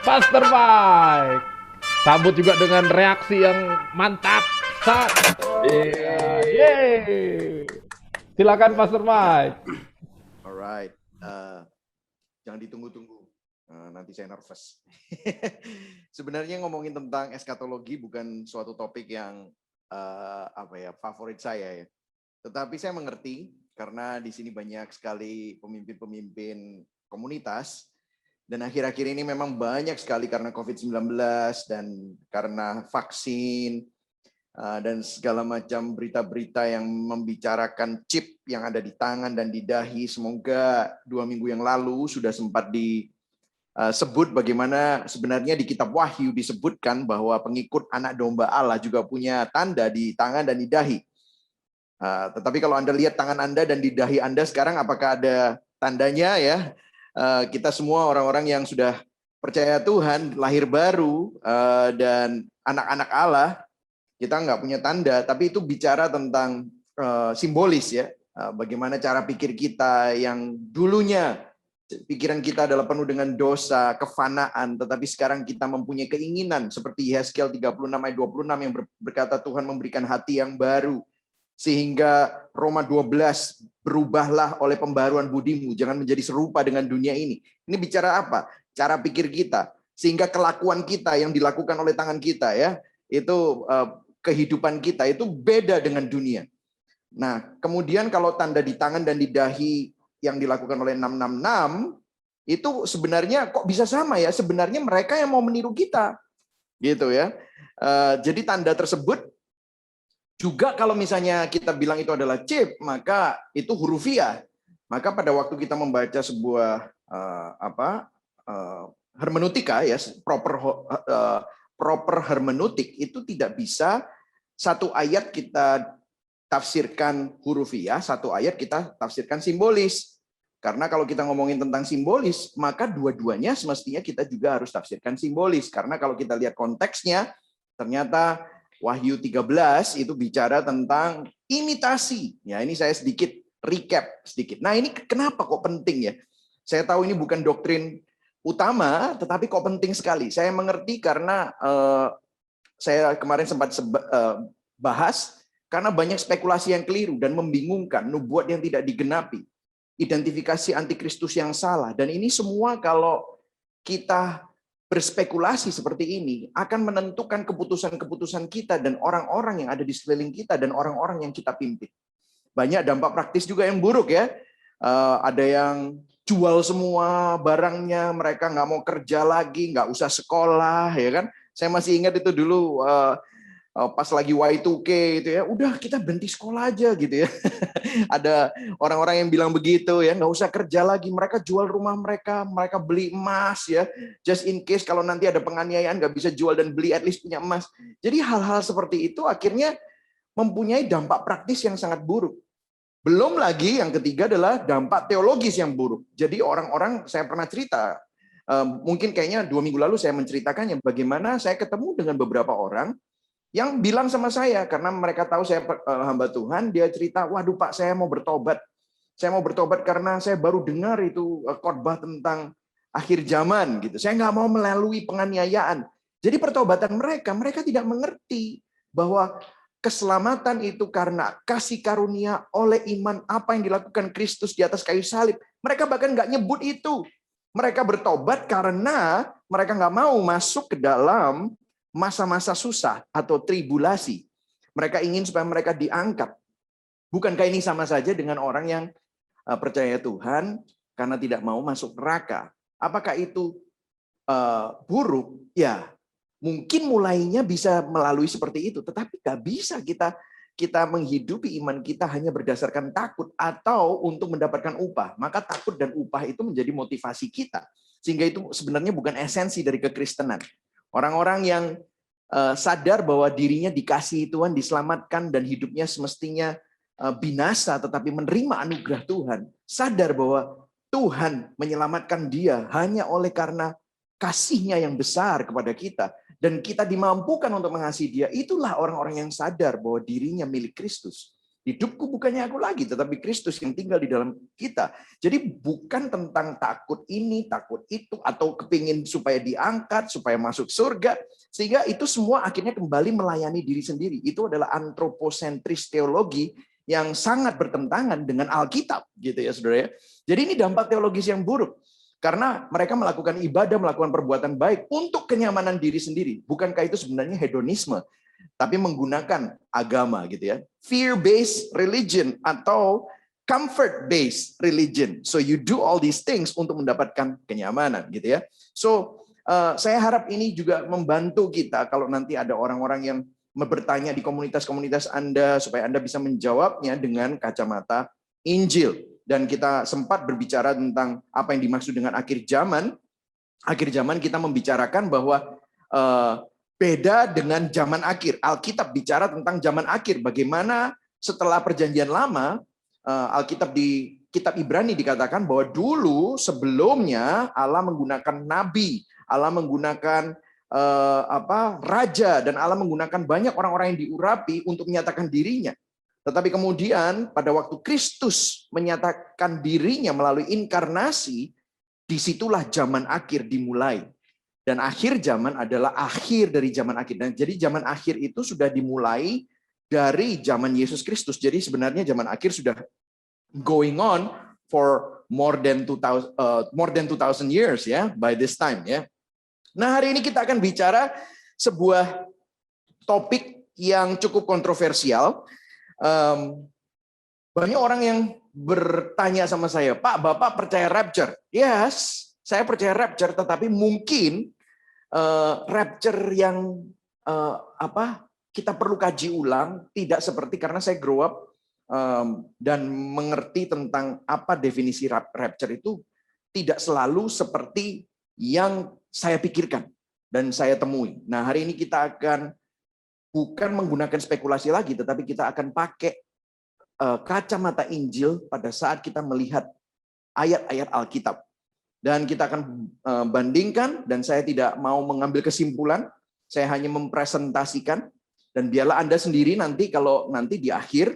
Pastor Mike. Sambut juga dengan reaksi yang mantap. Sat. Iya, yeay. Silakan Pastor Mike. Alright, jangan ditunggu-tunggu. Nanti saya nervous. Sebenarnya ngomongin tentang eskatologi bukan suatu topik yang favorit saya ya. Tetapi saya mengerti karena di sini banyak sekali pemimpin-pemimpin komunitas dan akhir-akhir ini memang banyak sekali karena COVID-19 dan karena vaksin dan segala macam berita-berita yang membicarakan chip yang ada di tangan dan di dahi. Semoga 2 minggu yang lalu sudah sempat disebut bagaimana sebenarnya di kitab Wahyu disebutkan bahwa pengikut anak domba Allah juga punya tanda di tangan dan di dahi. Tetapi kalau Anda lihat tangan Anda dan di dahi Anda sekarang, apakah ada tandanya ya? Kita semua orang-orang yang sudah percaya Tuhan, lahir baru, dan anak-anak Allah, kita nggak punya tanda, tapi itu bicara tentang simbolis ya. Bagaimana cara pikir kita yang dulunya pikiran kita adalah penuh dengan dosa, kefanaan, tetapi sekarang kita mempunyai keinginan seperti Yesaya 36 ayat 26 yang berkata Tuhan memberikan hati yang baru. Sehingga Roma 12, berubahlah oleh pembaruan budimu, jangan menjadi serupa dengan dunia ini. Ini bicara apa? Cara pikir kita. Sehingga kelakuan kita yang dilakukan oleh tangan kita ya, itu kehidupan kita itu beda dengan dunia. Nah, kemudian kalau tanda di tangan dan di dahi yang dilakukan oleh 666, itu sebenarnya kok bisa sama ya? Sebenarnya mereka yang mau meniru kita. Gitu ya. Jadi tanda tersebut juga kalau misalnya kita bilang itu adalah chip, maka itu hurufiah. Maka pada waktu kita membaca sebuah hermeneutika ya, proper hermeneutik itu tidak bisa satu ayat kita tafsirkan hurufiah, satu ayat kita tafsirkan simbolis. Karena kalau kita ngomongin tentang simbolis, maka dua-duanya semestinya kita juga harus tafsirkan simbolis. Karena kalau kita lihat konteksnya, ternyata Wahyu 13 itu bicara tentang imitasi. Ya, ini saya sedikit recap sedikit. Nah, ini kenapa kok penting ya? Saya tahu ini bukan doktrin utama, tetapi kok penting sekali. Saya mengerti karena saya kemarin sempat bahas karena banyak spekulasi yang keliru dan membingungkan, nubuat yang tidak digenapi, identifikasi antikristus yang salah, dan ini semua kalau kita berspekulasi seperti ini akan menentukan keputusan-keputusan kita dan orang-orang yang ada di sekeliling kita dan orang-orang yang kita pimpin. Banyak dampak praktis juga yang buruk ya. Ada yang jual semua barangnya, mereka nggak mau kerja lagi, nggak usah sekolah, ya kan? Saya masih ingat itu dulu pas lagi Y2K itu ya, udah kita berhenti sekolah aja gitu ya. Ada orang-orang yang bilang begitu ya, nggak usah kerja lagi, mereka jual rumah mereka, mereka beli emas ya, just in case kalau nanti ada penganiayaan nggak bisa jual dan beli, at least punya emas. Jadi hal-hal seperti itu akhirnya mempunyai dampak praktis yang sangat buruk. Belum lagi yang ketiga adalah dampak teologis yang buruk. Jadi orang-orang, saya pernah cerita, mungkin kayaknya 2 minggu lalu saya menceritakannya, bagaimana saya ketemu dengan beberapa orang yang bilang sama saya, karena mereka tahu saya hamba Tuhan, dia cerita, waduh Pak, saya mau bertobat. Saya mau bertobat karena saya baru dengar itu khotbah tentang akhir zaman gitu. Saya nggak mau melalui penganiayaan. Jadi pertobatan mereka tidak mengerti bahwa keselamatan itu karena kasih karunia oleh iman apa yang dilakukan Kristus di atas kayu salib. Mereka bahkan nggak nyebut itu. Mereka bertobat karena mereka nggak mau masuk ke dalam masa-masa susah atau tribulasi. Mereka ingin supaya mereka diangkat. Bukankah ini sama saja dengan orang yang percaya Tuhan karena tidak mau masuk neraka? Apakah itu buruk? Ya, mungkin mulainya bisa melalui seperti itu, tetapi nggak bisa kita menghidupi iman kita hanya berdasarkan takut atau untuk mendapatkan upah. Maka takut dan upah itu menjadi motivasi kita. Sehingga itu sebenarnya bukan esensi dari kekristenan. Orang-orang yang sadar bahwa dirinya dikasihi Tuhan, diselamatkan, dan hidupnya semestinya binasa, tetapi menerima anugerah Tuhan. Sadar bahwa Tuhan menyelamatkan dia hanya oleh karena kasih-Nya yang besar kepada kita. Dan kita dimampukan untuk mengasihi dia. Itulah orang-orang yang sadar bahwa dirinya milik Kristus. Hidupku bukannya aku lagi, tetapi Kristus yang tinggal di dalam kita. Jadi bukan tentang takut ini, takut itu, atau kepingin supaya diangkat, supaya masuk surga. Sehingga itu semua akhirnya kembali melayani diri sendiri. Itu adalah antroposentris teologi yang sangat bertentangan dengan Alkitab, gitu ya saudara ya. Jadi ini dampak teologis yang buruk. Karena mereka melakukan ibadah, melakukan perbuatan baik untuk kenyamanan diri sendiri. Bukankah itu sebenarnya hedonisme? Tapi menggunakan agama gitu ya. Fear-based religion atau comfort-based religion. So you do all these things untuk mendapatkan kenyamanan gitu ya. So saya harap ini juga membantu kita kalau nanti ada orang-orang yang bertanya di komunitas-komunitas Anda supaya Anda bisa menjawabnya dengan kacamata Injil. Dan kita sempat berbicara tentang apa yang dimaksud dengan akhir zaman. Akhir zaman kita membicarakan bahwa beda dengan zaman akhir. Alkitab bicara tentang zaman akhir. Bagaimana setelah perjanjian lama, Alkitab di kitab Ibrani dikatakan bahwa dulu sebelumnya Allah menggunakan nabi, Allah menggunakan raja, dan Allah menggunakan banyak orang-orang yang diurapi untuk menyatakan dirinya. Tetapi kemudian pada waktu Kristus menyatakan dirinya melalui inkarnasi, disitulah zaman akhir dimulai. Dan akhir zaman adalah akhir dari zaman akhir. Dan jadi zaman akhir itu sudah dimulai dari zaman Yesus Kristus. Jadi sebenarnya zaman akhir sudah going on for more than 2000 years ya by this time ya. Nah, hari ini kita akan bicara sebuah topik yang cukup kontroversial. Banyak orang yang bertanya sama saya, "Pak, Bapak percaya rapture?" Yes. Saya percaya rapture, tetapi mungkin rapture yang kita perlu kaji ulang, tidak seperti karena saya grow up dan mengerti tentang apa definisi rapture itu tidak selalu seperti yang saya pikirkan dan saya temui. Nah, hari ini kita akan bukan menggunakan spekulasi lagi, tetapi kita akan pakai kacamata Injil pada saat kita melihat ayat-ayat Alkitab. Dan kita akan bandingkan, dan saya tidak mau mengambil kesimpulan, saya hanya mempresentasikan, dan biarlah Anda sendiri nanti kalau nanti di akhir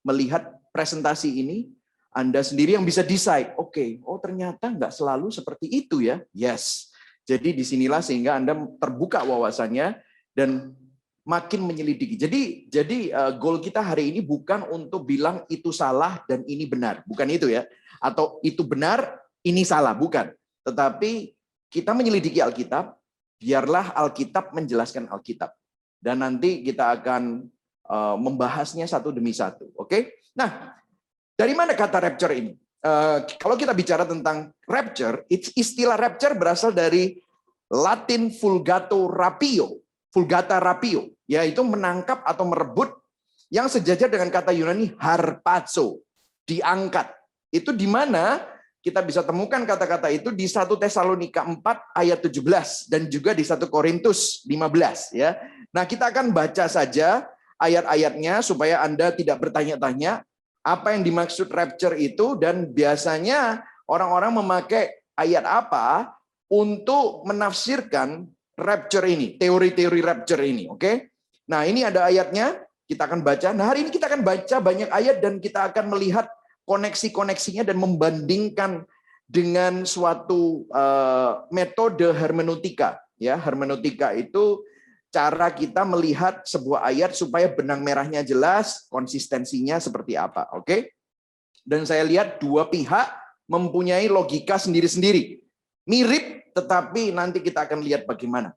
melihat presentasi ini, Anda sendiri yang bisa decide, oke, ternyata nggak selalu seperti itu ya. Yes. Jadi disinilah sehingga Anda terbuka wawasannya dan makin menyelidiki. Jadi goal kita hari ini bukan untuk bilang itu salah dan ini benar, bukan itu ya. Atau itu benar, ini salah, bukan. Tetapi kita menyelidiki Alkitab, biarlah Alkitab menjelaskan Alkitab. Dan nanti kita akan membahasnya satu demi satu. Oke? Nah, dari mana kata rapture ini? Kalau kita bicara tentang rapture, istilah rapture berasal dari Latin vulgata rapio, yaitu menangkap atau merebut, yang sejajar dengan kata Yunani harpazo, diangkat. Itu di mana kita bisa temukan kata-kata itu di 1 Tesalonika 4 ayat 17 dan juga di 1 Korintus 15 ya. Nah, kita akan baca saja ayat-ayatnya supaya Anda tidak bertanya-tanya apa yang dimaksud rapture itu, dan biasanya orang-orang memakai ayat apa untuk menafsirkan rapture ini, teori-teori rapture ini, oke? Nah, ini ada ayatnya, kita akan baca. Nah, hari ini kita akan baca banyak ayat dan kita akan melihat koneksi-koneksinya dan membandingkan dengan suatu metode hermeneutika. Ya, hermeneutika itu cara kita melihat sebuah ayat supaya benang merahnya jelas, konsistensinya seperti apa. Oke? Dan saya lihat dua pihak mempunyai logika sendiri-sendiri. Mirip, tetapi nanti kita akan lihat bagaimana.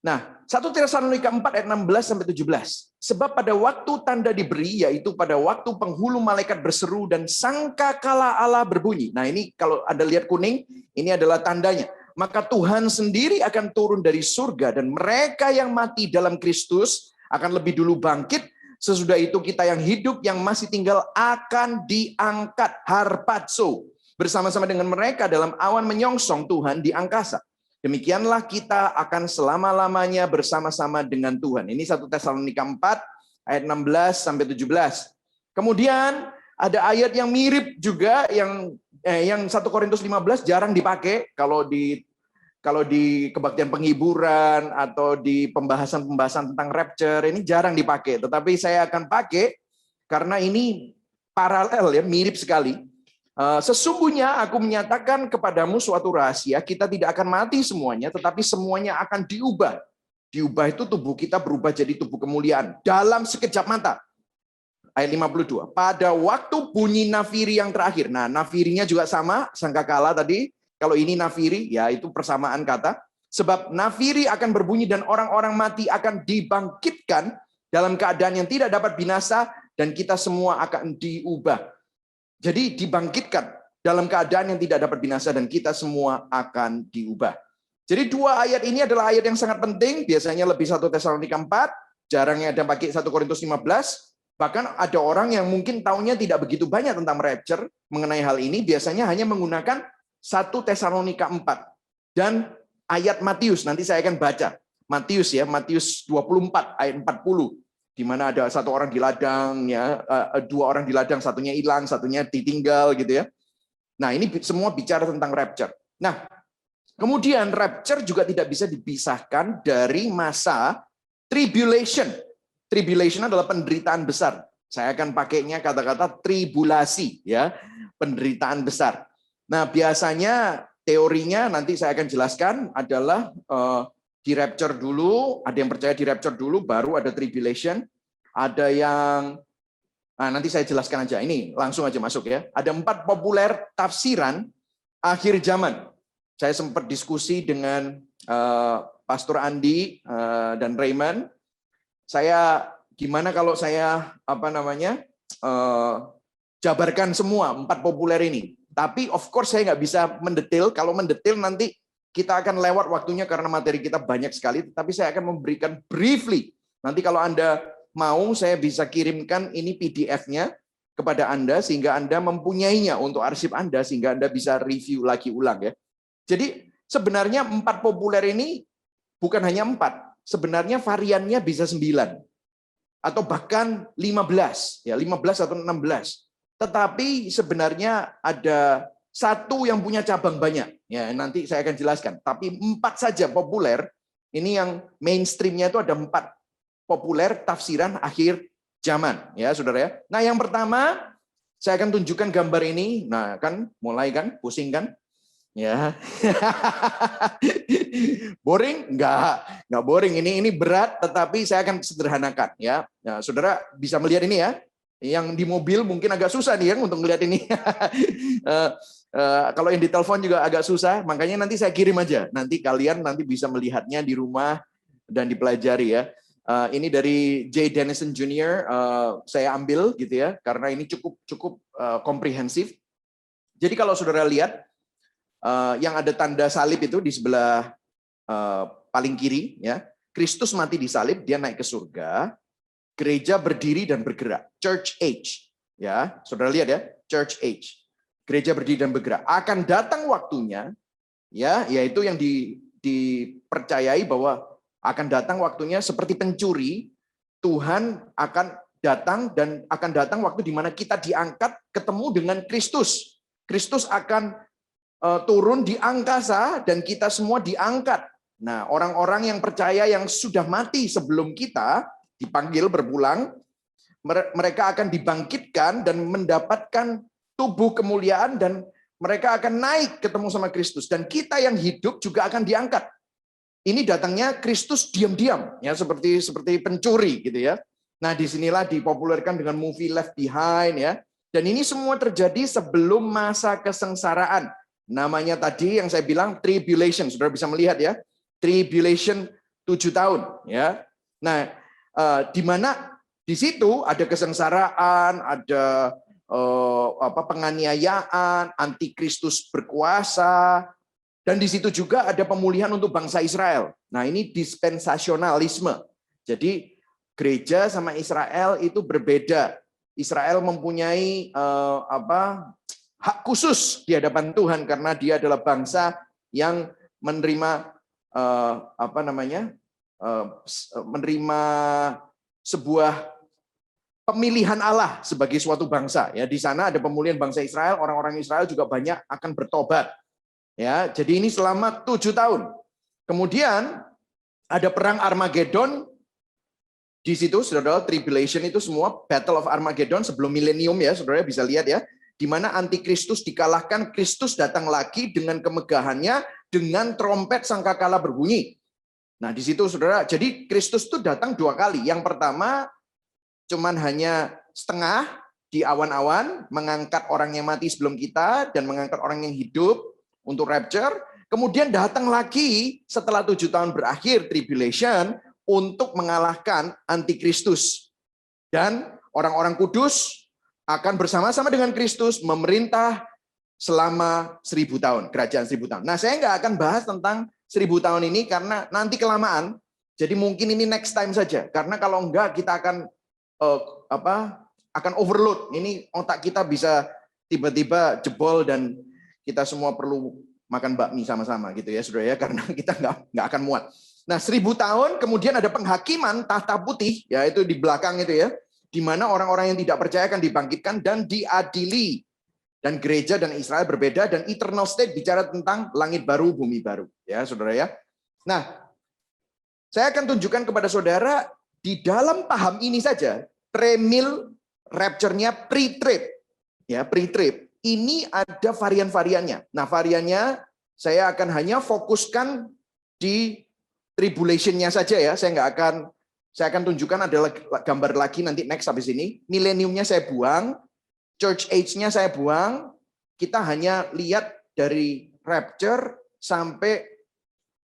Nah, 1 Tesalonika 4 ayat 16 sampai 17. Sebab pada waktu tanda diberi, yaitu pada waktu penghulu malaikat berseru dan sangkakala Allah berbunyi. Nah, ini kalau Anda lihat kuning, ini adalah tandanya. Maka Tuhan sendiri akan turun dari surga dan mereka yang mati dalam Kristus akan lebih dulu bangkit. Sesudah itu kita yang hidup yang masih tinggal akan diangkat harpazo bersama-sama dengan mereka dalam awan menyongsong Tuhan di angkasa. Demikianlah kita akan selama-lamanya bersama-sama dengan Tuhan. Ini 1 Tesalonika 4 ayat 16 sampai 17. Kemudian ada ayat yang mirip juga yang 1 Korintus 15 jarang dipakai kalau di kebaktian penghiburan atau di pembahasan-pembahasan tentang rapture, ini jarang dipakai. Tetapi saya akan pakai karena ini paralel ya, mirip sekali. Sesungguhnya aku menyatakan kepadamu suatu rahasia, kita tidak akan mati semuanya, tetapi semuanya akan diubah. Diubah itu tubuh kita berubah jadi tubuh kemuliaan dalam sekejap mata. Ayat 52. Pada waktu bunyi nafiri yang terakhir. Nah, nafirinya juga sama, sangkakala tadi. Kalau ini nafiri, ya itu persamaan kata. Sebab nafiri akan berbunyi dan orang-orang mati akan dibangkitkan dalam keadaan yang tidak dapat binasa, dan kita semua akan diubah. Jadi dibangkitkan dalam keadaan yang tidak dapat binasa dan kita semua akan diubah. Jadi dua ayat ini adalah ayat yang sangat penting, biasanya lebih 1 Tesalonika 4, jarangnya ada pakai 1 Korintus 15, bahkan ada orang yang mungkin tahunya tidak begitu banyak tentang rapture mengenai hal ini, biasanya hanya menggunakan 1 Tesalonika 4 dan ayat Matius, nanti saya akan baca. Matius ya, Matius 24 ayat 40. Di mana ada satu orang di ladang, ya, dua orang di ladang, satunya hilang, satunya ditinggal, gitu ya. Nah, ini semua bicara tentang rapture. Nah, kemudian rapture juga tidak bisa dipisahkan dari masa tribulation. Tribulation adalah penderitaan besar. Saya akan pakainya kata-kata tribulasi, ya, penderitaan besar. Nah, biasanya teorinya nanti saya akan jelaskan adalah di rapture dulu, ada yang percaya di rapture dulu, baru ada tribulation. Ada yang, nah nanti saya jelaskan aja, ini langsung aja masuk ya. Ada 4 populer tafsiran akhir zaman. Saya sempat diskusi dengan Pastor Andi dan Raymond. Saya, gimana kalau saya, jabarkan semua 4 populer ini. Tapi of course saya nggak bisa mendetail, kalau mendetail nanti kita akan lewat waktunya karena materi kita banyak sekali, tapi saya akan memberikan briefly. Nanti kalau Anda mau, saya bisa kirimkan ini PDF-nya kepada Anda, sehingga Anda mempunyainya untuk arsip Anda, sehingga Anda bisa review lagi ulang ya. Jadi sebenarnya 4 populer ini bukan hanya 4, sebenarnya variannya bisa 9, atau bahkan 15, ya 15 atau 16. Tetapi sebenarnya ada satu yang punya cabang banyak, ya nanti saya akan jelaskan. Tapi 4 saja populer, ini yang mainstreamnya itu ada 4 populer tafsiran akhir zaman, ya saudara ya. Nah yang pertama, saya akan tunjukkan gambar ini. Nah kan, mulai kan, pusing kan, ya. Boring? Enggak boring. Ini berat, tetapi saya akan sederhanakan, ya. Nah, saudara bisa melihat ini ya. Yang di mobil mungkin agak susah nih ya untuk melihat ini. Kalau yang di telepon juga agak susah, makanya nanti saya kirim aja. Nanti kalian bisa melihatnya di rumah dan dipelajari ya. Ini dari J. Denison Jr. Saya ambil gitu ya, karena ini cukup komprehensif. Jadi kalau saudara lihat yang ada tanda salib itu di sebelah paling kiri, ya, Kristus mati di salib, dia naik ke surga. Gereja berdiri dan bergerak, church age, ya, saudara lihat ya, church age, gereja berdiri dan bergerak. Akan datang waktunya, ya, yaitu yang dipercayai bahwa akan datang waktunya seperti pencuri, Tuhan akan datang dan akan datang waktu di mana kita diangkat ketemu dengan Kristus. Kristus akan turun di angkasa dan kita semua diangkat. Nah, orang-orang yang percaya yang sudah mati sebelum kita dipanggil berpulang, mereka akan dibangkitkan dan mendapatkan tubuh kemuliaan dan mereka akan naik ketemu sama Kristus dan kita yang hidup juga akan diangkat. Ini datangnya Kristus diam-diam ya, seperti pencuri gitu ya. Nah, disinilah dipopulerkan dengan movie Left Behind ya. Dan ini semua terjadi sebelum masa kesengsaraan. Namanya tadi yang saya bilang tribulation. Saudara bisa melihat ya. Tribulation 7 tahun ya. Nah, di mana di situ ada kesengsaraan, ada penganiayaan, antikristus berkuasa, dan di situ juga ada pemulihan untuk bangsa Israel. Nah, ini dispensasionalisme. Jadi gereja sama Israel itu berbeda. Israel mempunyai hak khusus di hadapan Tuhan karena dia adalah bangsa yang menerima menerima sebuah pemilihan Allah sebagai suatu bangsa. Ya, di sana ada pemulihan bangsa Israel, orang-orang Israel juga banyak akan bertobat. Ya, jadi ini selama 7 tahun. Kemudian ada perang Armageddon Di situ, saudara, tribulation itu semua Battle of Armageddon sebelum milenium ya, saudara bisa lihat ya, di mana antikristus dikalahkan, Kristus datang lagi dengan kemegahannya, dengan trompet sangkakala berbunyi. Nah, di situ, saudara, jadi Kristus itu datang 2 kali. Yang pertama, cuman hanya setengah di awan-awan, mengangkat orang yang mati sebelum kita, dan mengangkat orang yang hidup untuk rapture. Kemudian datang lagi setelah 7 tahun berakhir, tribulation, untuk mengalahkan antikristus. Dan orang-orang kudus akan bersama-sama dengan Kristus memerintah selama 1000 tahun, kerajaan 1000 tahun. Nah, saya nggak akan bahas tentang 1000 tahun ini karena nanti kelamaan. Jadi mungkin ini next time saja. Karena kalau enggak kita akan akan overload. Ini otak kita bisa tiba-tiba jebol dan kita semua perlu makan bakmi sama-sama gitu ya, saudara ya, karena kita nggak akan muat. Nah, 1000 tahun kemudian ada penghakiman tahta putih, yaitu di belakang itu ya, di mana orang-orang yang tidak percaya akan dibangkitkan dan diadili. Dan gereja dan Israel berbeda, dan eternal state bicara tentang langit baru, bumi baru, ya saudara ya. Nah, saya akan tunjukkan kepada saudara di dalam paham ini saja, premil rapture-nya pre-trib, ya pre-trib. Ini ada varian-variannya. Nah, variannya saya akan hanya fokuskan di tribulation-nya saja ya. Saya akan tunjukkan ada gambar lagi nanti next habis ini. Millennium-nya saya buang, church age-nya saya buang. Kita hanya lihat dari rapture sampai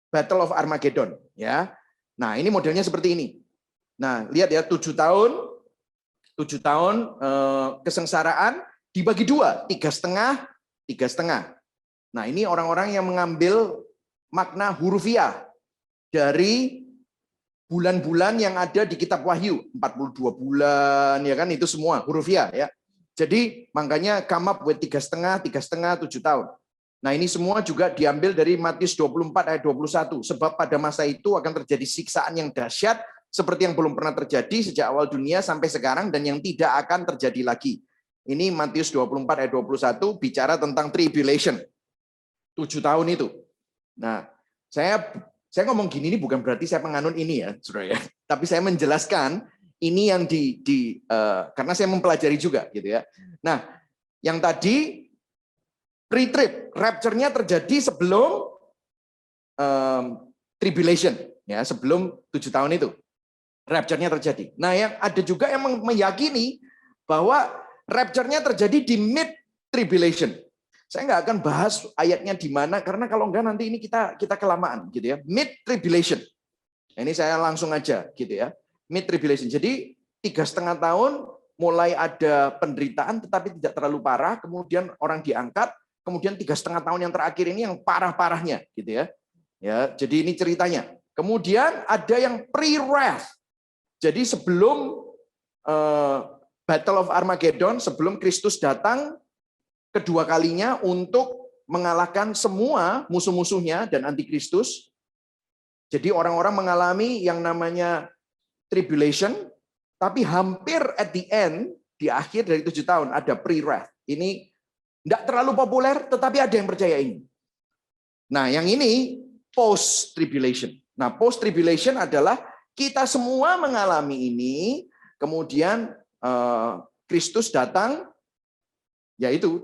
Battle of Armageddon ya. Nah, ini modelnya seperti ini. Nah, lihat ya, 7 tahun kesengsaraan dibagi 2, 3,5, 3,5. Nah, ini orang-orang yang mengambil makna hurufiah dari bulan-bulan yang ada di kitab Wahyu, 42 bulan ya kan, itu semua hurufiah ya. Jadi makanya come up with 3,5, 3,5, 7 tahun. Nah, ini semua juga diambil dari Matius 24 ayat 21, sebab pada masa itu akan terjadi siksaan yang dahsyat seperti yang belum pernah terjadi sejak awal dunia sampai sekarang dan yang tidak akan terjadi lagi. Ini Matius 24 ayat 21 bicara tentang tribulation. 7 tahun itu. Nah, saya ngomong gini ini bukan berarti saya penganut ini ya, saudara ya. Tapi saya menjelaskan ini yang karena saya mempelajari juga gitu ya. Nah, yang tadi pre-trib, rapture-nya terjadi sebelum tribulation ya, sebelum 7 tahun itu. Rapture-nya terjadi. Nah, yang ada juga yang meyakini bahwa rapture-nya terjadi di mid-tribulation. Saya nggak akan bahas ayatnya di mana, karena kalau enggak nanti ini kita kelamaan gitu ya. Mid-tribulation. Ini saya langsung aja gitu ya. Mid-tribulation. Jadi 3,5 tahun mulai ada penderitaan tetapi tidak terlalu parah, kemudian orang diangkat, kemudian 3,5 tahun yang terakhir ini yang parah-parahnya gitu ya. Ya, jadi ini ceritanya. Kemudian ada yang pre-wrath. Jadi sebelum Battle of Armageddon, sebelum Kristus datang kedua kalinya untuk mengalahkan semua musuh-musuhnya dan antikristus. Jadi orang-orang mengalami yang namanya tribulation, tapi hampir at the end, di akhir dari 7 tahun, ada pre-wrath. Ini tidak terlalu populer, tetapi ada yang percaya ini. Nah, yang ini post-tribulation. Nah, post-tribulation adalah kita semua mengalami ini, kemudian Kristus datang, yaitu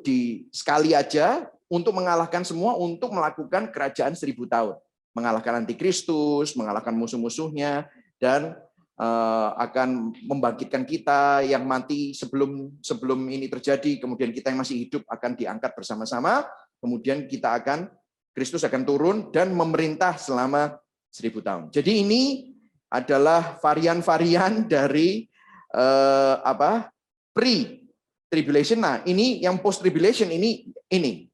sekali aja untuk mengalahkan semua, untuk melakukan kerajaan 1000 tahun. Mengalahkan antikristus, mengalahkan musuh-musuhnya, dan akan membangkitkan kita yang mati sebelum ini terjadi, kemudian kita yang masih hidup akan diangkat bersama-sama, kemudian Kristus akan turun dan memerintah selama 1000 tahun. Jadi ini adalah varian-varian dari pre-tribulation. Nah, ini yang post-tribulation ini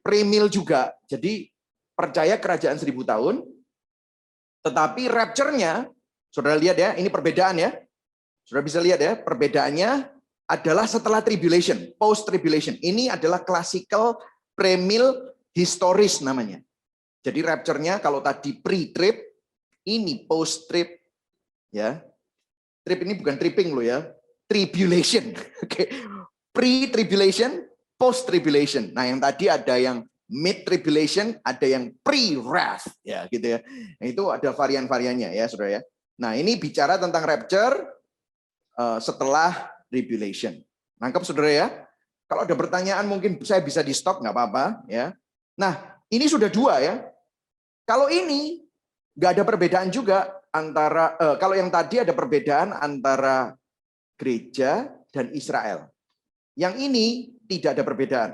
premil juga. Jadi percaya kerajaan 1000 tahun, tetapi rapture-nya, saudara lihat ya, ini perbedaan ya. Saudara bisa lihat ya, perbedaannya adalah setelah tribulation, post-tribulation. Ini adalah classical premil historis namanya. Jadi rapture-nya kalau tadi pre-trib, ini post-trib ya. Trip ini bukan tripping loh ya, tribulation. Oke. Pre-tribulation, post-tribulation. Nah, yang tadi ada yang mid-tribulation, ada yang pre-wrath ya gitu ya. Nah, itu ada varian-variannya ya, Saudara ya. Nah, ini bicara tentang rapture setelah tribulation. Nangkep saudara ya? Kalau ada pertanyaan mungkin saya bisa di stop, nggak apa-apa ya. Nah, ini sudah dua ya. Kalau ini nggak ada perbedaan juga antara kalau yang tadi ada perbedaan antara gereja dan Israel. Yang ini tidak ada perbedaan.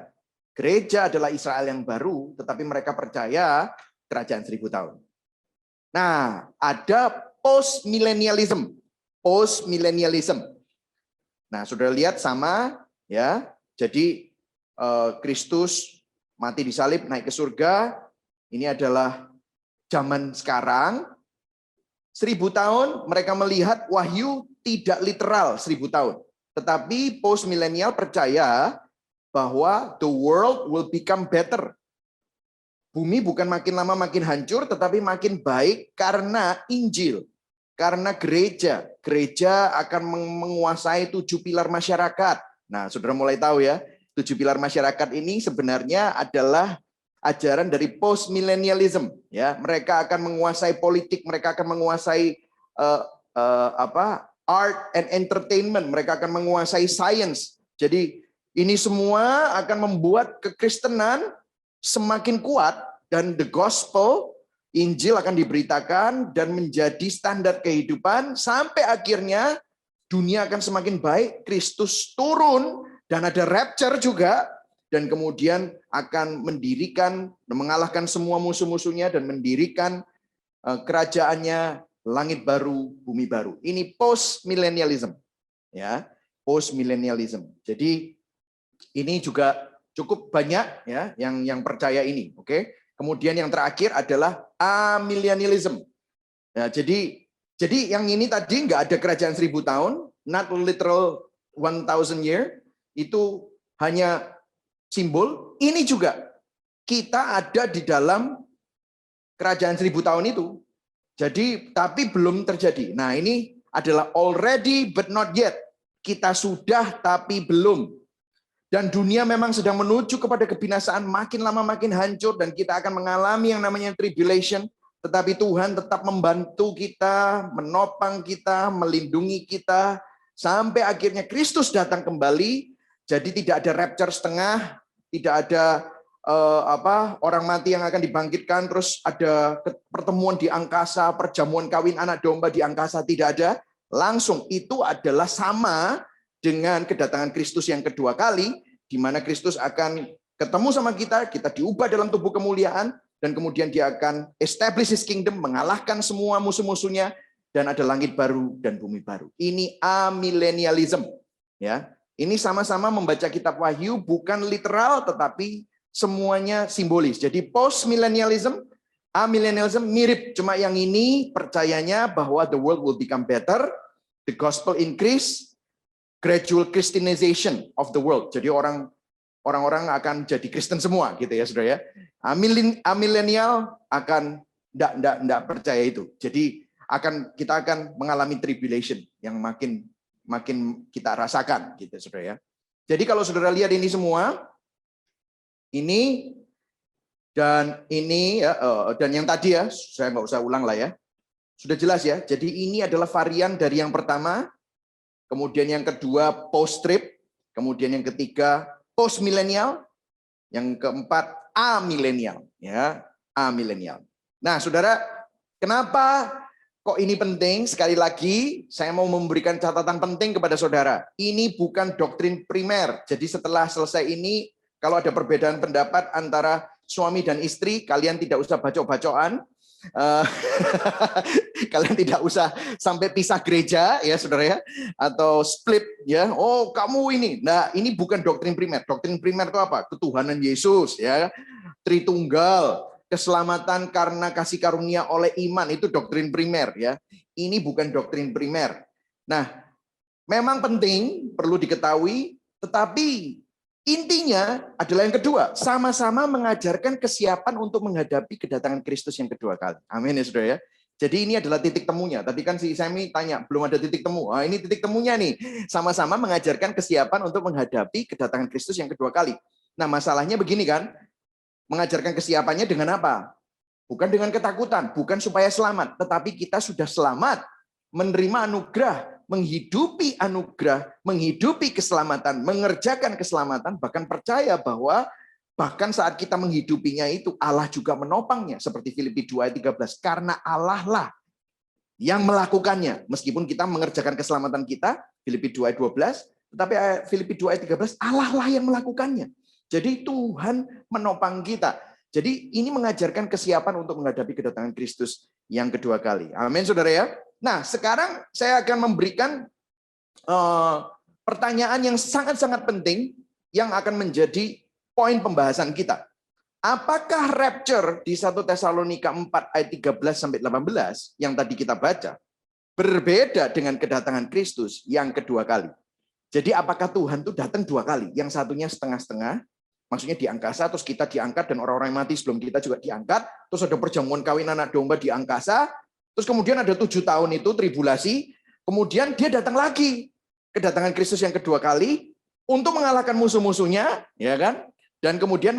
Gereja adalah Israel yang baru, tetapi mereka percaya kerajaan 1000 tahun. Nah, ada post-millennialism. Post-millennialism. Nah, sudah lihat sama ya. Jadi Kristus mati di salib, naik ke surga. Ini adalah zaman sekarang. 1000 tahun mereka melihat wahyu tidak literal 1000 tahun. Tetapi post-millennial percaya bahwa the world will become better. Bumi bukan makin lama makin hancur, tetapi makin baik karena Injil. Karena gereja. Gereja akan menguasai 7 pilar masyarakat. Nah, saudara mulai tahu ya, 7 pilar masyarakat ini sebenarnya adalah ajaran dari post-millennialism. Ya, mereka akan menguasai politik, mereka akan menguasai art and entertainment, mereka akan menguasai science. Jadi ini semua akan membuat kekristenan semakin kuat dan the gospel, Injil akan diberitakan dan menjadi standar kehidupan sampai akhirnya dunia akan semakin baik, Kristus turun dan ada rapture juga dan kemudian akan mendirikan, mengalahkan semua musuh-musuhnya dan mendirikan kerajaannya langit baru, bumi baru. Ini post-millennialism. Ya, post-millennialism. Jadi ini juga cukup banyak ya yang percaya ini, oke? Kemudian yang terakhir adalah amillennialism. Ya, jadi yang ini tadi nggak ada kerajaan 1000 tahun, not literal 1000 year, itu hanya simbol. Ini juga kita ada di dalam kerajaan 1000 tahun itu. Jadi tapi belum terjadi. Nah, ini adalah already but not yet. Kita sudah tapi belum. Dan dunia memang sedang menuju kepada kebinasaan, makin lama makin hancur, dan kita akan mengalami yang namanya tribulation. Tetapi Tuhan tetap membantu kita, menopang kita, melindungi kita, sampai akhirnya Kristus datang kembali. Jadi tidak ada rapture setengah, tidak ada orang mati yang akan dibangkitkan, terus ada pertemuan di angkasa, perjamuan kawin anak domba di angkasa, tidak ada. Langsung itu adalah sama dengan kedatangan Kristus yang kedua kali, di mana Kristus akan ketemu sama kita, kita diubah dalam tubuh kemuliaan, dan kemudian dia akan establish his kingdom, mengalahkan semua musuh-musuhnya, dan ada langit baru dan bumi baru. Ini amillennialism. Ya, ini sama-sama membaca kitab Wahyu, bukan literal, tetapi semuanya simbolis. Jadi post-millennialism, amillennialism mirip, cuma yang ini percayanya bahwa the world will become better, the gospel increase, gradual Christianization of the world. Jadi orang-orang akan jadi Kristen semua gitu ya, Saudara ya. Amillennial akan enggak percaya itu. Jadi kita akan mengalami tribulation yang makin kita rasakan gitu, Saudara ya. Jadi kalau Saudara lihat ini semua, ini dan ini ya, dan yang tadi ya, saya nggak usah ulang lah ya. Sudah jelas ya. Jadi ini adalah varian dari yang pertama. Kemudian yang kedua post-trib, kemudian yang ketiga post-millennial, yang keempat amillennial, ya, amillennial. Nah, Saudara, kenapa kok ini penting? Sekali lagi, saya mau memberikan catatan penting kepada Saudara. Ini bukan doktrin primer. Jadi setelah selesai ini, kalau ada perbedaan pendapat antara suami dan istri, kalian tidak usah bacok-bacokan. Kalian tidak usah sampai pisah gereja ya, Saudara ya, atau split ya. Oh, kamu ini. Nah, ini bukan doktrin primer. Doktrin primer itu apa? Ketuhanan Yesus ya, Tritunggal, keselamatan karena kasih karunia oleh iman, itu doktrin primer ya. Ini bukan doktrin primer. Nah, memang penting, perlu diketahui, tetapi intinya adalah yang kedua, sama-sama mengajarkan kesiapan untuk menghadapi kedatangan Kristus yang kedua kali. Amin ya, Saudara ya. Jadi ini adalah titik temunya. Tadi kan si Semi tanya, belum ada titik temu. Nah, ini titik temunya nih. Sama-sama mengajarkan kesiapan untuk menghadapi kedatangan Kristus yang kedua kali. Nah, masalahnya begini kan, mengajarkan kesiapannya dengan apa? Bukan dengan ketakutan, bukan supaya selamat, tetapi kita sudah selamat. menerima anugerah, menghidupi keselamatan, mengerjakan keselamatan, bahkan percaya bahwa bahkan saat kita menghidupinya itu Allah juga menopangnya, seperti Filipi 2 ayat 13, karena Allah lah yang melakukannya. Meskipun kita mengerjakan keselamatan kita, Filipi 2 ayat 12, tetapi Filipi 2 ayat 13, Allah lah yang melakukannya. Jadi Tuhan menopang kita. Jadi ini mengajarkan kesiapan untuk menghadapi kedatangan Kristus yang kedua kali. Amin, saudara ya. Nah, sekarang saya akan memberikan pertanyaan yang sangat-sangat penting yang akan menjadi poin pembahasan kita. Apakah rapture di 1 Tesalonika 4 ayat 13 sampai 18 yang tadi kita baca berbeda dengan kedatangan Kristus yang kedua kali? Jadi apakah Tuhan itu datang dua kali? Yang satunya setengah-setengah, maksudnya di angkasa, terus kita diangkat, dan orang-orang yang mati sebelum kita juga diangkat, terus ada perjamuan kawin anak domba di angkasa, terus kemudian ada 7 tahun itu tribulasi, kemudian dia datang lagi, kedatangan Kristus yang kedua kali, untuk mengalahkan musuh-musuhnya, ya kan? Dan kemudian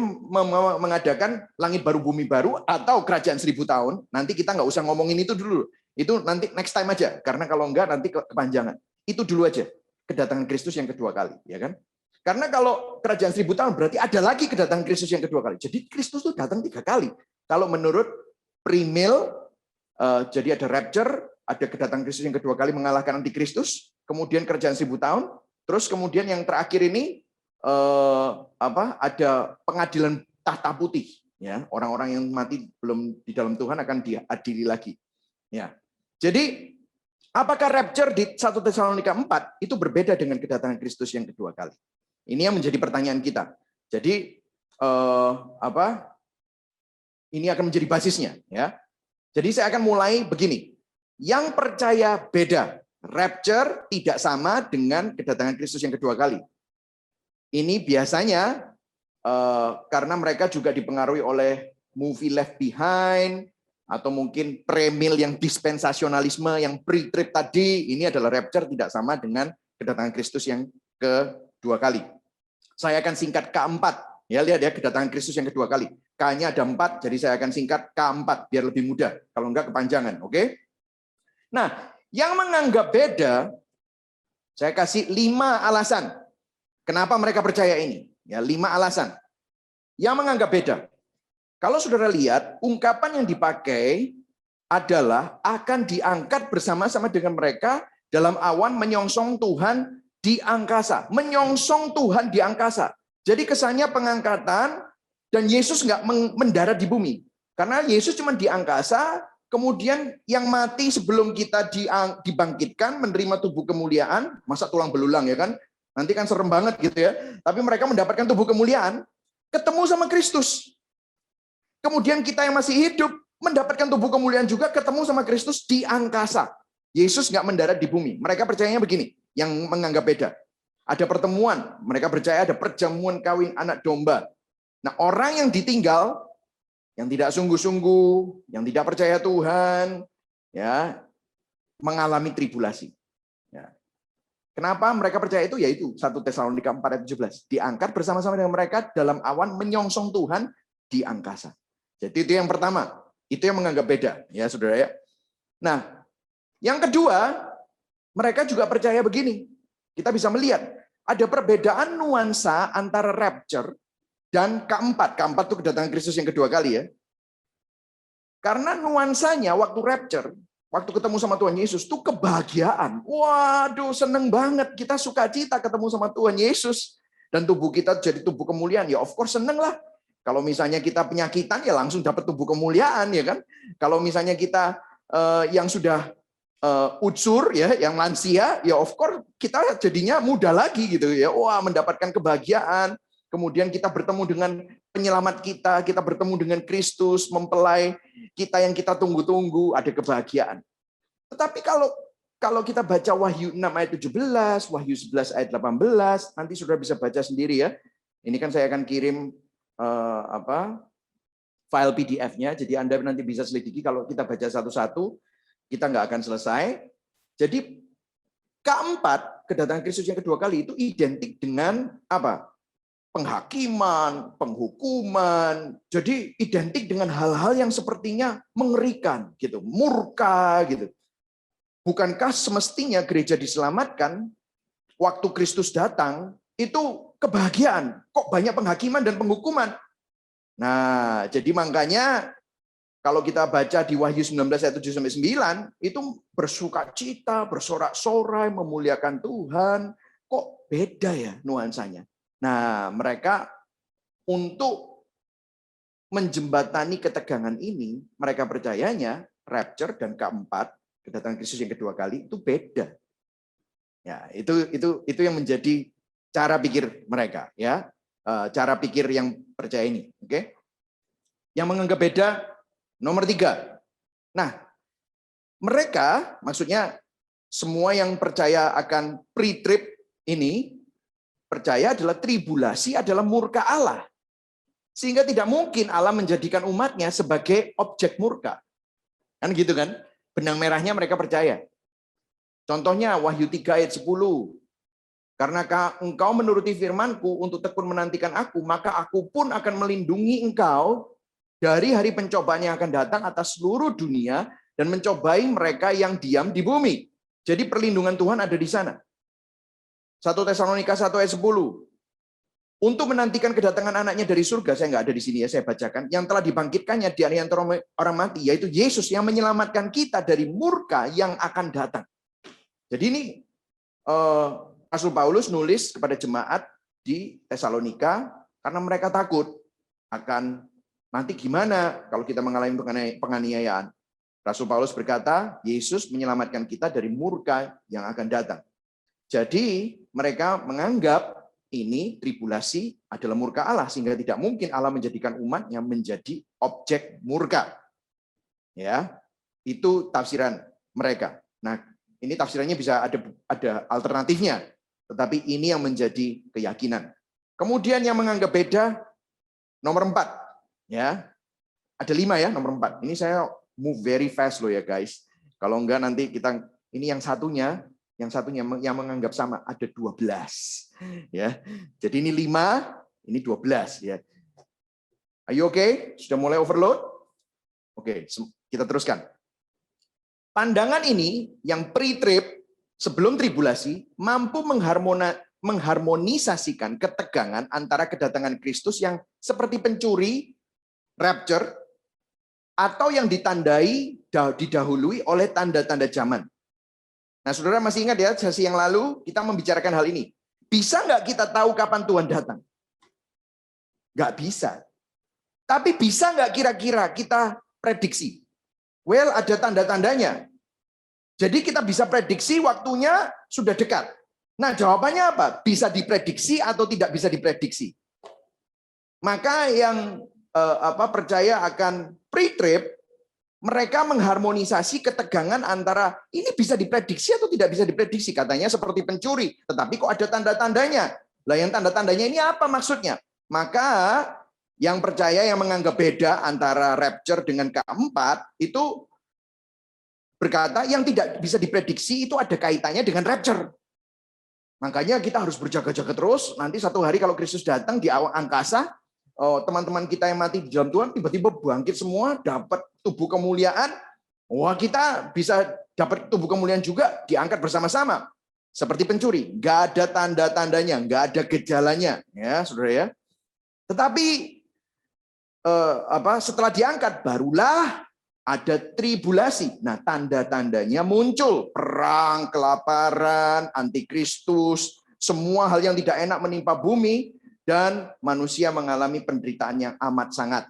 mengadakan langit baru, bumi baru, atau kerajaan 1000 tahun. Nanti kita nggak usah ngomongin itu dulu. Itu nanti next time aja, karena kalau enggak nanti kepanjangan. Itu dulu aja, kedatangan Kristus yang kedua kali, ya kan? Karena kalau kerajaan 1000 tahun berarti ada lagi kedatangan Kristus yang kedua kali. Jadi Kristus itu datang 3 kali. Kalau menurut Primil, jadi ada rapture, ada kedatangan Kristus yang kedua kali mengalahkan antikristus, kemudian kerajaan 1000 tahun, terus kemudian yang terakhir ini ada pengadilan tahta putih. Ya, orang-orang yang mati belum di dalam Tuhan akan diadili lagi. Ya, jadi apakah rapture di 1 Tesalonika 4 itu berbeda dengan kedatangan Kristus yang kedua kali? Ini yang menjadi pertanyaan kita. Jadi ini akan menjadi basisnya, ya. Jadi saya akan mulai begini. Yang percaya beda, rapture tidak sama dengan kedatangan Kristus yang kedua kali. Ini biasanya karena mereka juga dipengaruhi oleh movie Left Behind, atau mungkin premil yang dispensasionalisme, yang pre-trib tadi. Ini adalah rapture tidak sama dengan kedatangan Kristus yang kedua kali. Saya akan singkat K4. Ya, lihat ya, kedatangan Kristus yang kedua kali. K-nya ada 4, jadi saya akan singkat K4 biar lebih mudah. Kalau enggak kepanjangan, oke? Nah, yang menganggap beda, saya kasih 5 alasan. Kenapa mereka percaya ini? Ya, 5 alasan. Yang menganggap beda. Kalau saudara lihat, ungkapan yang dipakai adalah akan diangkat bersama-sama dengan mereka dalam awan menyongsong Tuhan di angkasa. Menyongsong Tuhan di angkasa. Jadi kesannya pengangkatan dan Yesus nggak mendarat di bumi. Karena Yesus cuma di angkasa, kemudian yang mati sebelum kita dibangkitkan, menerima tubuh kemuliaan, masa tulang belulang ya kan? Nanti kan serem banget gitu ya. Tapi mereka mendapatkan tubuh kemuliaan, ketemu sama Kristus. Kemudian kita yang masih hidup, mendapatkan tubuh kemuliaan juga, ketemu sama Kristus di angkasa. Yesus nggak mendarat di bumi. Mereka percayanya begini, yang menganggap beda. Ada pertemuan, mereka percaya ada perjamuan kawin anak domba. Nah, orang yang ditinggal, yang tidak sungguh-sungguh, yang tidak percaya Tuhan, ya, mengalami tribulasi. Ya. Kenapa mereka percaya itu? Yaitu 1 Tesalonika 4 ayat 17. Diangkat bersama-sama dengan mereka dalam awan menyongsong Tuhan di angkasa. Jadi itu yang pertama. Itu yang menganggap beda, ya saudara ya. Nah, yang kedua, mereka juga percaya begini. Kita bisa melihat ada perbedaan nuansa antara rapture dan K4. K4 itu kedatangan Kristus yang kedua kali ya. Karena nuansanya waktu rapture, waktu ketemu sama Tuhan Yesus, itu kebahagiaan. Waduh, seneng banget. Kita sukacita ketemu sama Tuhan Yesus. Dan tubuh kita jadi tubuh kemuliaan. Ya of course seneng lah. Kalau misalnya kita penyakitan, ya langsung dapat tubuh kemuliaan. Ya kan? Kalau misalnya kita yang sudah utsur, ya, yang lansia, ya of course kita jadinya muda lagi gitu ya. Wah, mendapatkan kebahagiaan. Kemudian kita bertemu dengan penyelamat kita bertemu dengan Kristus, mempelai kita yang kita tunggu-tunggu, ada kebahagiaan. Tetapi kalau kita baca Wahyu 6 ayat 17, Wahyu 11 ayat 18, nanti sudah bisa baca sendiri ya. Ini kan saya akan kirim file PDF-nya, jadi Anda nanti bisa selidiki. Kalau kita baca satu-satu, kita nggak akan selesai. Jadi K4, kedatangan Kristus yang kedua kali itu identik dengan apa? Penghakiman, penghukuman. Jadi identik dengan hal-hal yang sepertinya mengerikan, gitu, murka, gitu. bukankah semestinya gereja diselamatkan waktu Kristus datang itu kebahagiaan? Kok banyak penghakiman dan penghukuman? Nah, jadi makanya kalau kita baca di Wahyu 19 ayat 7-9, itu bersuka cita, bersorak-sorai, memuliakan Tuhan. Kok beda ya nuansanya? Nah, mereka untuk menjembatani ketegangan ini, mereka percayanya rapture dan keempat, kedatangan Kristus yang kedua kali itu beda. Ya, itu yang menjadi cara pikir mereka, ya. Cara pikir yang percaya ini, oke? Yang menganggap beda nomor 3. Nah, mereka, maksudnya semua yang percaya akan pre-trib ini, percaya adalah tribulasi adalah murka Allah. Sehingga tidak mungkin Allah menjadikan umatnya sebagai objek murka. Kan gitu kan? Benang merahnya mereka percaya. Contohnya Wahyu 3 ayat 10. Karena engkau menuruti firman-Ku untuk tekun menantikan aku, maka aku pun akan melindungi engkau dari hari pencobaan yang akan datang atas seluruh dunia dan mencobai mereka yang diam di bumi. Jadi perlindungan Tuhan ada di sana. 1 Tesalonika 1 ayat 10. Untuk menantikan kedatangan anaknya dari surga, saya nggak ada di sini ya, saya bacakan. Yang telah dibangkitkannya di antara orang mati, yaitu Yesus yang menyelamatkan kita dari murka yang akan datang. Jadi ini Rasul Paulus nulis kepada jemaat di Tesalonika karena mereka takut akan nanti gimana kalau kita mengalami penganiayaan. Rasul Paulus berkata, Yesus menyelamatkan kita dari murka yang akan datang. Jadi mereka menganggap ini tribulasi adalah murka Allah, sehingga tidak mungkin Allah menjadikan umatnya menjadi objek murka. Ya, itu tafsiran mereka. Nah, ini tafsirannya bisa ada alternatifnya, tetapi ini yang menjadi keyakinan. Kemudian yang menganggap beda nomor 4, ya. Ada 5 ya, nomor 4. Ini saya move very fast loh ya guys. Kalau enggak nanti kita ini yang satunya yang menganggap sama ada 12 ya. Jadi ini 5, ini 12 ya. Are you okay? Sudah mulai overload? Oke, kita teruskan. Pandangan ini yang pre-trib sebelum tribulasi mampu mengharmonisasikan ketegangan antara kedatangan Kristus yang seperti pencuri, rapture, atau yang didahului oleh tanda-tanda zaman. Nah, saudara masih ingat ya, sesi yang lalu kita membicarakan hal ini. Bisa nggak kita tahu kapan Tuhan datang? Nggak bisa. Tapi bisa nggak kira-kira kita prediksi? Well, ada tanda-tandanya. Jadi kita bisa prediksi waktunya sudah dekat. Nah, jawabannya apa? Bisa diprediksi atau tidak bisa diprediksi? Maka yang percaya akan pre-trib, mereka mengharmonisasi ketegangan antara ini bisa diprediksi atau tidak bisa diprediksi. Katanya seperti pencuri, tetapi kok ada tanda-tandanya. Lah yang tanda-tandanya ini apa maksudnya? Maka yang percaya yang menganggap beda antara rapture dengan keempat itu berkata yang tidak bisa diprediksi itu ada kaitannya dengan rapture. Makanya kita harus berjaga-jaga terus. Nanti satu hari kalau Kristus datang di awal angkasa, teman-teman kita yang mati di dalam Tuhan tiba-tiba bangkit semua, dapat tubuh kemuliaan. Wah, kita bisa dapat tubuh kemuliaan juga, diangkat bersama-sama. Seperti pencuri, nggak ada tanda-tandanya, nggak ada gejalanya, ya saudara ya. Tetapi setelah diangkat barulah ada tribulasi. Nah, tanda-tandanya muncul, perang, kelaparan, antikristus, semua hal yang tidak enak menimpa bumi. Dan manusia mengalami penderitaan yang amat sangat.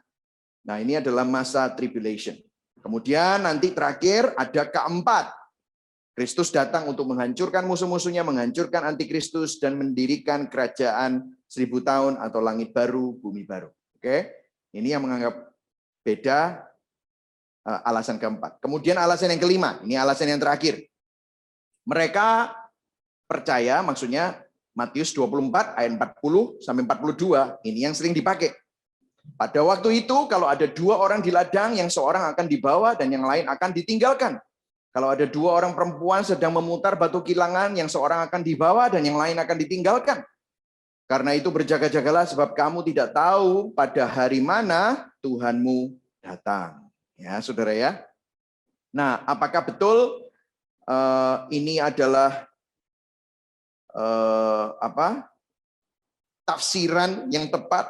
Nah, ini adalah masa tribulation. Kemudian nanti terakhir ada keempat. Kristus datang untuk menghancurkan musuh-musuhnya, menghancurkan antikristus, dan mendirikan kerajaan 1000 tahun atau langit baru, bumi baru. Oke, ini yang menganggap beda alasan keempat. Kemudian alasan yang kelima, ini alasan yang terakhir. Mereka percaya, maksudnya Matius 24 ayat 40 sampai 42, ini yang sering dipakai. Pada waktu itu kalau ada 2 orang di ladang, yang seorang akan dibawa dan yang lain akan ditinggalkan. Kalau ada 2 orang perempuan sedang memutar batu kilangan, yang seorang akan dibawa dan yang lain akan ditinggalkan. Karena itu berjaga-jagalah sebab kamu tidak tahu pada hari mana Tuhanmu datang. Ya, saudara ya. Nah, apakah betul ini adalah tafsiran yang tepat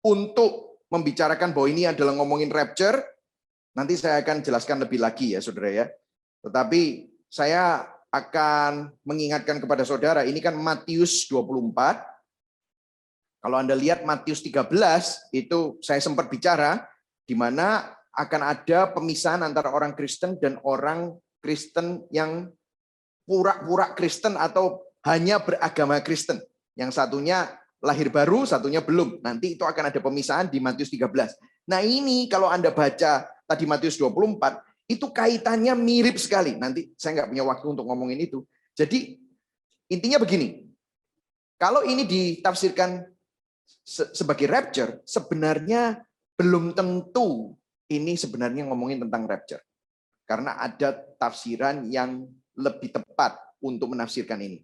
untuk membicarakan bahwa ini adalah ngomongin rapture. Nanti saya akan jelaskan lebih lagi ya saudara ya. Tetapi saya akan mengingatkan kepada saudara, ini kan Matius 24. Kalau Anda lihat Matius 13, itu saya sempat bicara, di mana akan ada pemisahan antara orang Kristen dan orang Kristen yang pura-pura Kristen atau hanya beragama Kristen. Yang satunya lahir baru, satunya belum. Nanti itu akan ada pemisahan di Matius 13. Nah ini kalau Anda baca tadi Matius 24, itu kaitannya mirip sekali. Nanti saya nggak punya waktu untuk ngomongin itu. Jadi intinya begini, kalau ini ditafsirkan sebagai rapture, sebenarnya belum tentu ini sebenarnya ngomongin tentang rapture. Karena ada tafsiran yang lebih tepat untuk menafsirkan ini.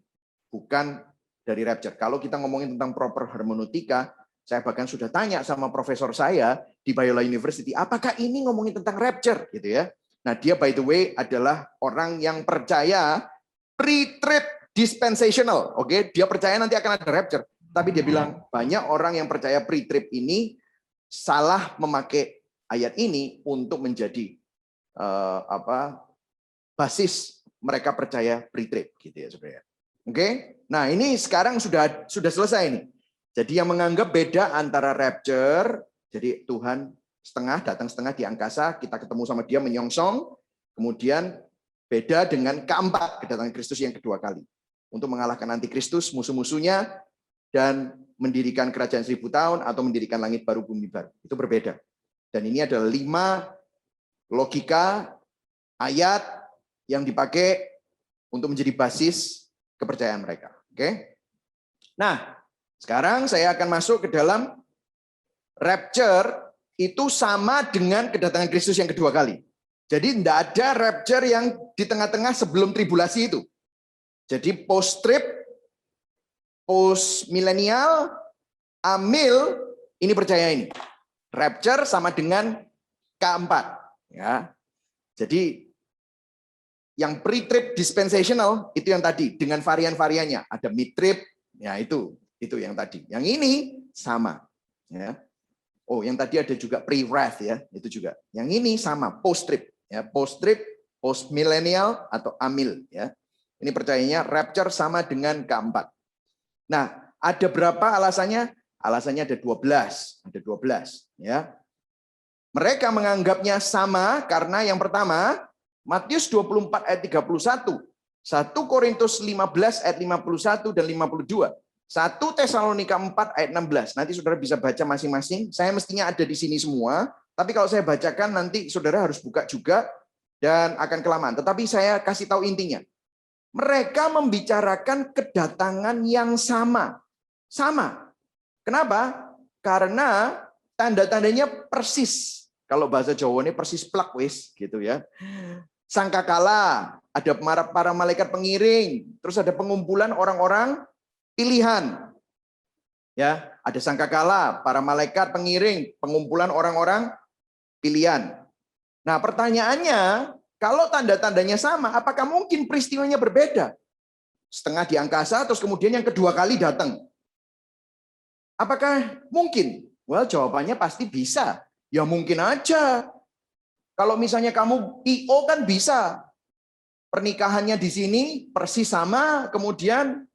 Bukan dari rapture. Kalau kita ngomongin tentang proper hermeneutika, saya bahkan sudah tanya sama profesor saya di Biola University, apakah ini ngomongin tentang rapture gitu ya. Nah, dia by the way adalah orang yang percaya pre-trib dispensational. Oke, dia percaya nanti akan ada rapture. Tapi dia bilang banyak orang yang percaya pre-trib ini salah memakai ayat ini untuk menjadi basis mereka percaya pre-trib gitu ya saudara. Oke, nah ini sekarang sudah selesai nih. Jadi yang menganggap beda antara rapture, jadi Tuhan datang setengah di angkasa, kita ketemu sama dia menyongsong, kemudian beda dengan keempat, kedatangan Kristus yang kedua kali. Untuk mengalahkan antikristus, musuh-musuhnya, dan mendirikan kerajaan 1000 tahun atau mendirikan langit baru, bumi baru. Itu berbeda. Dan ini adalah 5 logika ayat yang dipakai untuk menjadi basis kepercayaan mereka. Oke? Nah, sekarang saya akan masuk ke dalam rapture itu sama dengan kedatangan Kristus yang kedua kali. Jadi tidak ada rapture yang di tengah-tengah sebelum tribulasi itu. Jadi post-trib, post-milenial, amil, ini percaya ini. Rapture sama dengan K4. Ya. Jadi yang pre-trib dispensational itu yang tadi dengan varian-variannya. Ada mid-trib, ya itu yang tadi. Yang ini sama. Ya. Oh, yang tadi ada juga pre-wrath ya, itu juga. Yang ini sama, post-trib. Ya, post-trib, post-millennial atau amil. Ya. Ini percayanya rapture sama dengan keempat. Nah, ada berapa alasannya? Alasannya ada 12. Ada 12. Ya. Mereka menganggapnya sama karena yang pertama, Matius 24 ayat 31. 1 Korintus 15 ayat 51 dan 52. 1 Tesalonika 4 ayat 16. Nanti saudara bisa baca masing-masing. Saya mestinya ada di sini semua. Tapi kalau saya bacakan nanti saudara harus buka juga dan akan kelamaan. Tetapi saya kasih tahu intinya. Mereka membicarakan kedatangan yang sama. Sama. Kenapa? Karena tanda-tandanya persis. Kalau bahasa Jawa ini persis plak wis gitu ya. Sangkakala, ada para malaikat pengiring, terus ada pengumpulan orang-orang pilihan. Ya, ada sangkakala, para malaikat pengiring, pengumpulan orang-orang pilihan. Nah, pertanyaannya, kalau tanda-tandanya sama, apakah mungkin peristiwanya berbeda? Setengah di angkasa, terus kemudian yang kedua kali datang. Apakah mungkin? Well, jawabannya pasti bisa. Ya mungkin aja. Kalau misalnya kamu I.O. kan bisa. Pernikahannya di sini persis sama, kemudian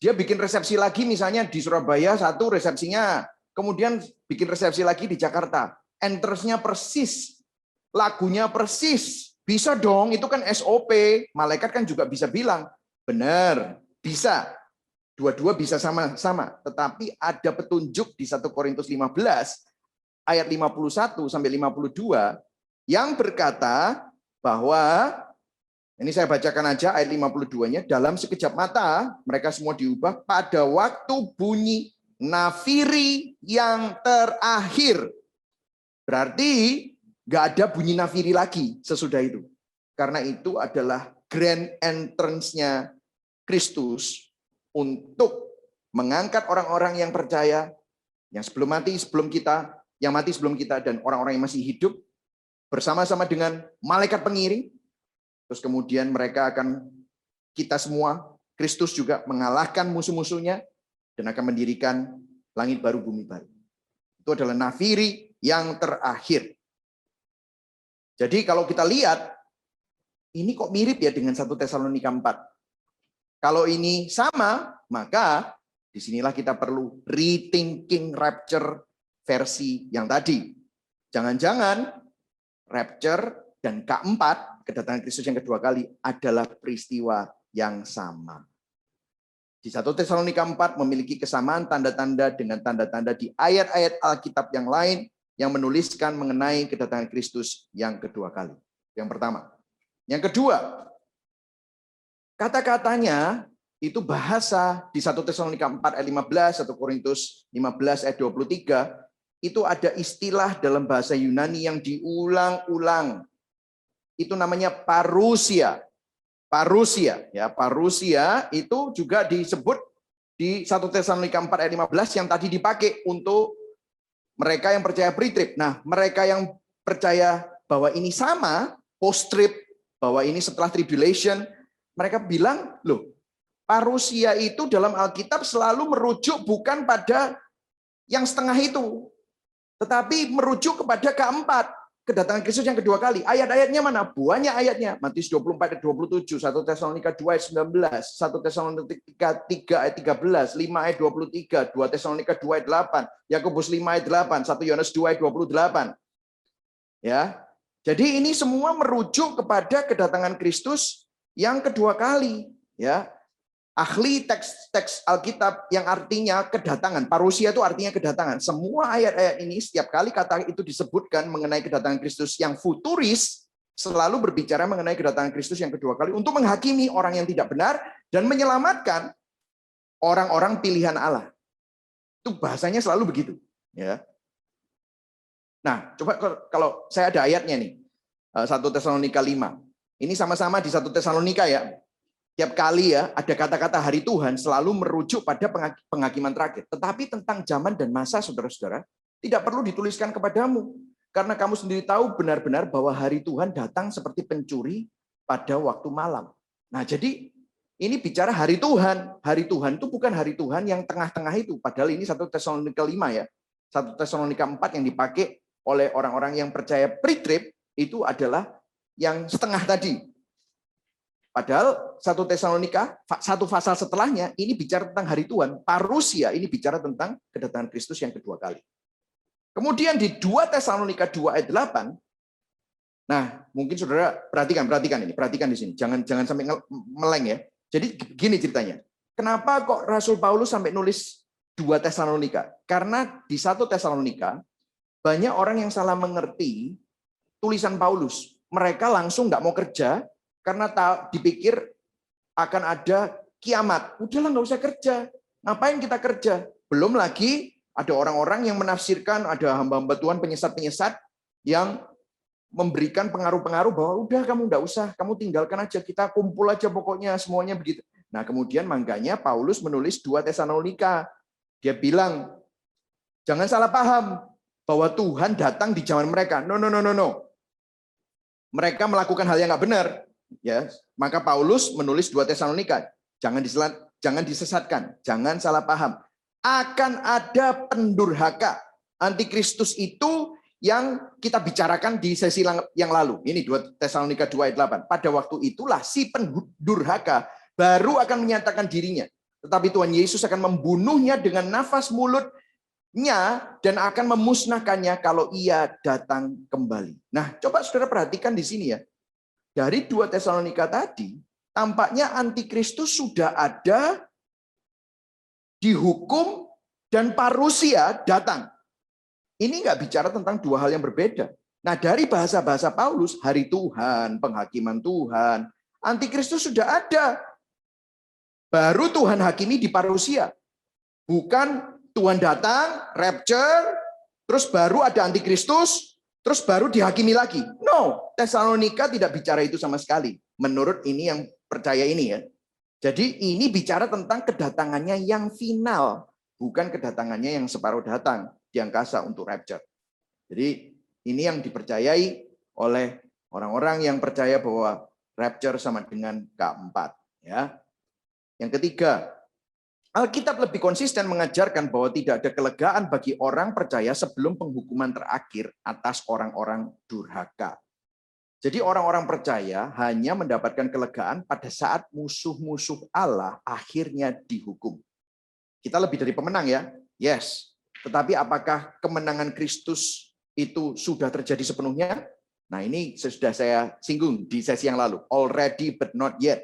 dia bikin resepsi lagi misalnya di Surabaya satu resepsinya, kemudian bikin resepsi lagi di Jakarta. Entersnya persis, lagunya persis. Bisa dong, itu kan SOP. Malaikat kan juga bisa bilang, benar, bisa. Dua-dua bisa sama-sama. Tetapi ada petunjuk di 1 Korintus 15, ayat 51 sampai 52, yang berkata bahwa, ini saya bacakan aja ayat 52-nya, dalam sekejap mata mereka semua diubah pada waktu bunyi nafiri yang terakhir. Berarti nggak ada bunyi nafiri lagi sesudah itu. Karena itu adalah grand entrance-nya Kristus untuk mengangkat orang-orang yang percaya, yang sebelum mati sebelum kita, yang mati sebelum kita, dan orang-orang yang masih hidup, bersama-sama dengan malaikat pengiring, Terus kemudian kita semua, Kristus juga mengalahkan musuh-musuhnya dan akan mendirikan langit baru, bumi baru. Itu adalah nafiri yang terakhir. Jadi kalau kita lihat, ini kok mirip ya dengan 1 Tesalonika 4. Kalau ini sama, maka disinilah kita perlu rethinking rapture versi yang tadi. Jangan-jangan rapture dan keempat, kedatangan Kristus yang kedua kali, adalah peristiwa yang sama. Di 1 Tesalonika 4 memiliki kesamaan tanda-tanda dengan tanda-tanda di ayat-ayat Alkitab yang lain yang menuliskan mengenai kedatangan Kristus yang kedua kali. Yang pertama. Yang kedua, kata-katanya itu bahasa di 1 Tesalonika 4 ayat 15, 1 Korintus 15 ayat 23, itu ada istilah dalam bahasa Yunani yang diulang-ulang. Itu namanya parousia. Parousia, ya, parousia itu juga disebut di 1 Tesalonika 4 ayat 15 yang tadi dipakai untuk mereka yang percaya pre-trib. Nah, mereka yang percaya bahwa ini sama, post-trib, bahwa ini setelah tribulation, mereka bilang, loh, parousia itu dalam Alkitab selalu merujuk bukan pada yang setengah itu, tetapi merujuk kepada keempat, kedatangan Kristus yang kedua kali. Ayat-ayatnya mana? Banyak ayatnya. Matius 24 ayat 27, 1 Tesalonika 2 ayat 19, 1 Tesalonika 3 ayat 13, 5 ayat 23, 2 Tesalonika 2 ayat 8, Yakobus 5 ayat 8, 1 Yohanes 2 ayat 28. Ya. Jadi ini semua merujuk kepada kedatangan Kristus yang kedua kali, ya. Ahli teks Alkitab yang artinya kedatangan, parousia itu artinya kedatangan. Semua ayat-ayat ini setiap kali kata itu disebutkan mengenai kedatangan Kristus yang futuris, selalu berbicara mengenai kedatangan Kristus yang kedua kali untuk menghakimi orang yang tidak benar dan menyelamatkan orang-orang pilihan Allah. Itu bahasanya selalu begitu, ya. Nah, coba kalau saya ada ayatnya nih. 1 Tesalonika 5. Ini sama-sama di 1 Tesalonika ya. Tiap kali ya ada kata-kata hari Tuhan selalu merujuk pada penghakiman terakhir. Tetapi tentang zaman dan masa, saudara-saudara, tidak perlu dituliskan kepadamu. Karena kamu sendiri tahu benar-benar bahwa hari Tuhan datang seperti pencuri pada waktu malam. Nah, jadi ini bicara hari Tuhan. Hari Tuhan itu bukan hari Tuhan yang tengah-tengah itu. Padahal ini 1 Tesalonika 5 ya. 1 Tesalonika 4 yang dipakai oleh orang-orang yang percaya pre-trib itu adalah yang setengah tadi. Padahal 1 Tesalonika, satu pasal setelahnya, ini bicara tentang hari Tuhan. Parousia ini bicara tentang kedatangan Kristus yang kedua kali. Kemudian di 2 Tesalonika 2 ayat 8, nah mungkin saudara perhatikan di sini. Jangan sampai meleng ya. Jadi gini ceritanya. Kenapa kok Rasul Paulus sampai nulis 2 Tesalonika? Karena di 1 Tesalonika, banyak orang yang salah mengerti tulisan Paulus. Mereka langsung nggak mau kerja, karena dipikir akan ada kiamat. Udahlah nggak usah kerja. Ngapain kita kerja? Belum lagi ada orang-orang yang menafsirkan, ada hamba-hamba Tuhan penyesat-penyesat yang memberikan pengaruh-pengaruh bahwa udah kamu nggak usah, kamu tinggalkan aja, kita kumpul aja pokoknya semuanya begitu. Nah kemudian makanya Paulus menulis 2 Tesalonika. Dia bilang, jangan salah paham bahwa Tuhan datang di zaman mereka. No. Mereka melakukan hal yang nggak benar. Ya, maka Paulus menulis 2 Tesalonika, jangan disesatkan, jangan salah paham. Akan ada pendurhaka. Antikristus itu yang kita bicarakan di sesi yang lalu. Ini 2 Tesalonika 2 ayat 8. Pada waktu itulah si pendurhaka baru akan menyatakan dirinya. Tetapi Tuhan Yesus akan membunuhnya dengan nafas mulutnya dan akan memusnahkannya kalau ia datang kembali. Nah, coba saudara perhatikan di sini ya. Dari 2 Tesalonika tadi, tampaknya antikristus sudah ada, dihukum, dan parousia datang. Ini nggak bicara tentang dua hal yang berbeda. Nah, dari bahasa-bahasa Paulus, hari Tuhan, penghakiman Tuhan, antikristus sudah ada. Baru Tuhan hakimi di parousia. Bukan Tuhan datang, rapture, terus baru ada antikristus, terus baru dihakimi lagi. No, Tesalonika tidak bicara itu sama sekali. Menurut ini yang percaya ini ya. Jadi ini bicara tentang kedatangannya yang final. Bukan kedatangannya yang separuh datang di angkasa untuk rapture. Jadi ini yang dipercayai oleh orang-orang yang percaya bahwa Rapture sama dengan K4. Ya. Yang ketiga, Alkitab lebih konsisten mengajarkan bahwa tidak ada kelegaan bagi orang percaya sebelum penghukuman terakhir atas orang-orang durhaka. Jadi orang-orang percaya hanya mendapatkan kelegaan pada saat musuh-musuh Allah akhirnya dihukum. Kita lebih dari pemenang ya, yes. Tetapi apakah kemenangan Kristus itu sudah terjadi sepenuhnya? Nah ini sudah saya singgung di sesi yang lalu. Already but not yet.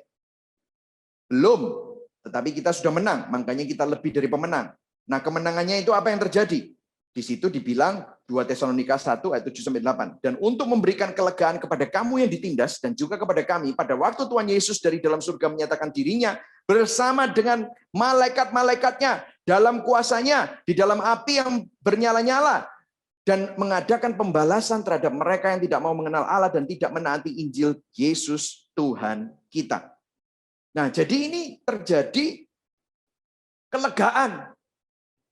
Belum, tetapi kita sudah menang. Makanya kita lebih dari pemenang. Nah kemenangannya itu apa yang terjadi? Di situ dibilang 2 Tesalonika 1 ayat 7-8. Dan untuk memberikan kelegaan kepada kamu yang ditindas dan juga kepada kami, pada waktu Tuhan Yesus dari dalam surga menyatakan dirinya bersama dengan malaikat-malaikatnya dalam kuasanya, di dalam api yang bernyala-nyala, dan mengadakan pembalasan terhadap mereka yang tidak mau mengenal Allah dan tidak menaati Injil Yesus Tuhan kita. Nah, jadi ini terjadi kelegaan.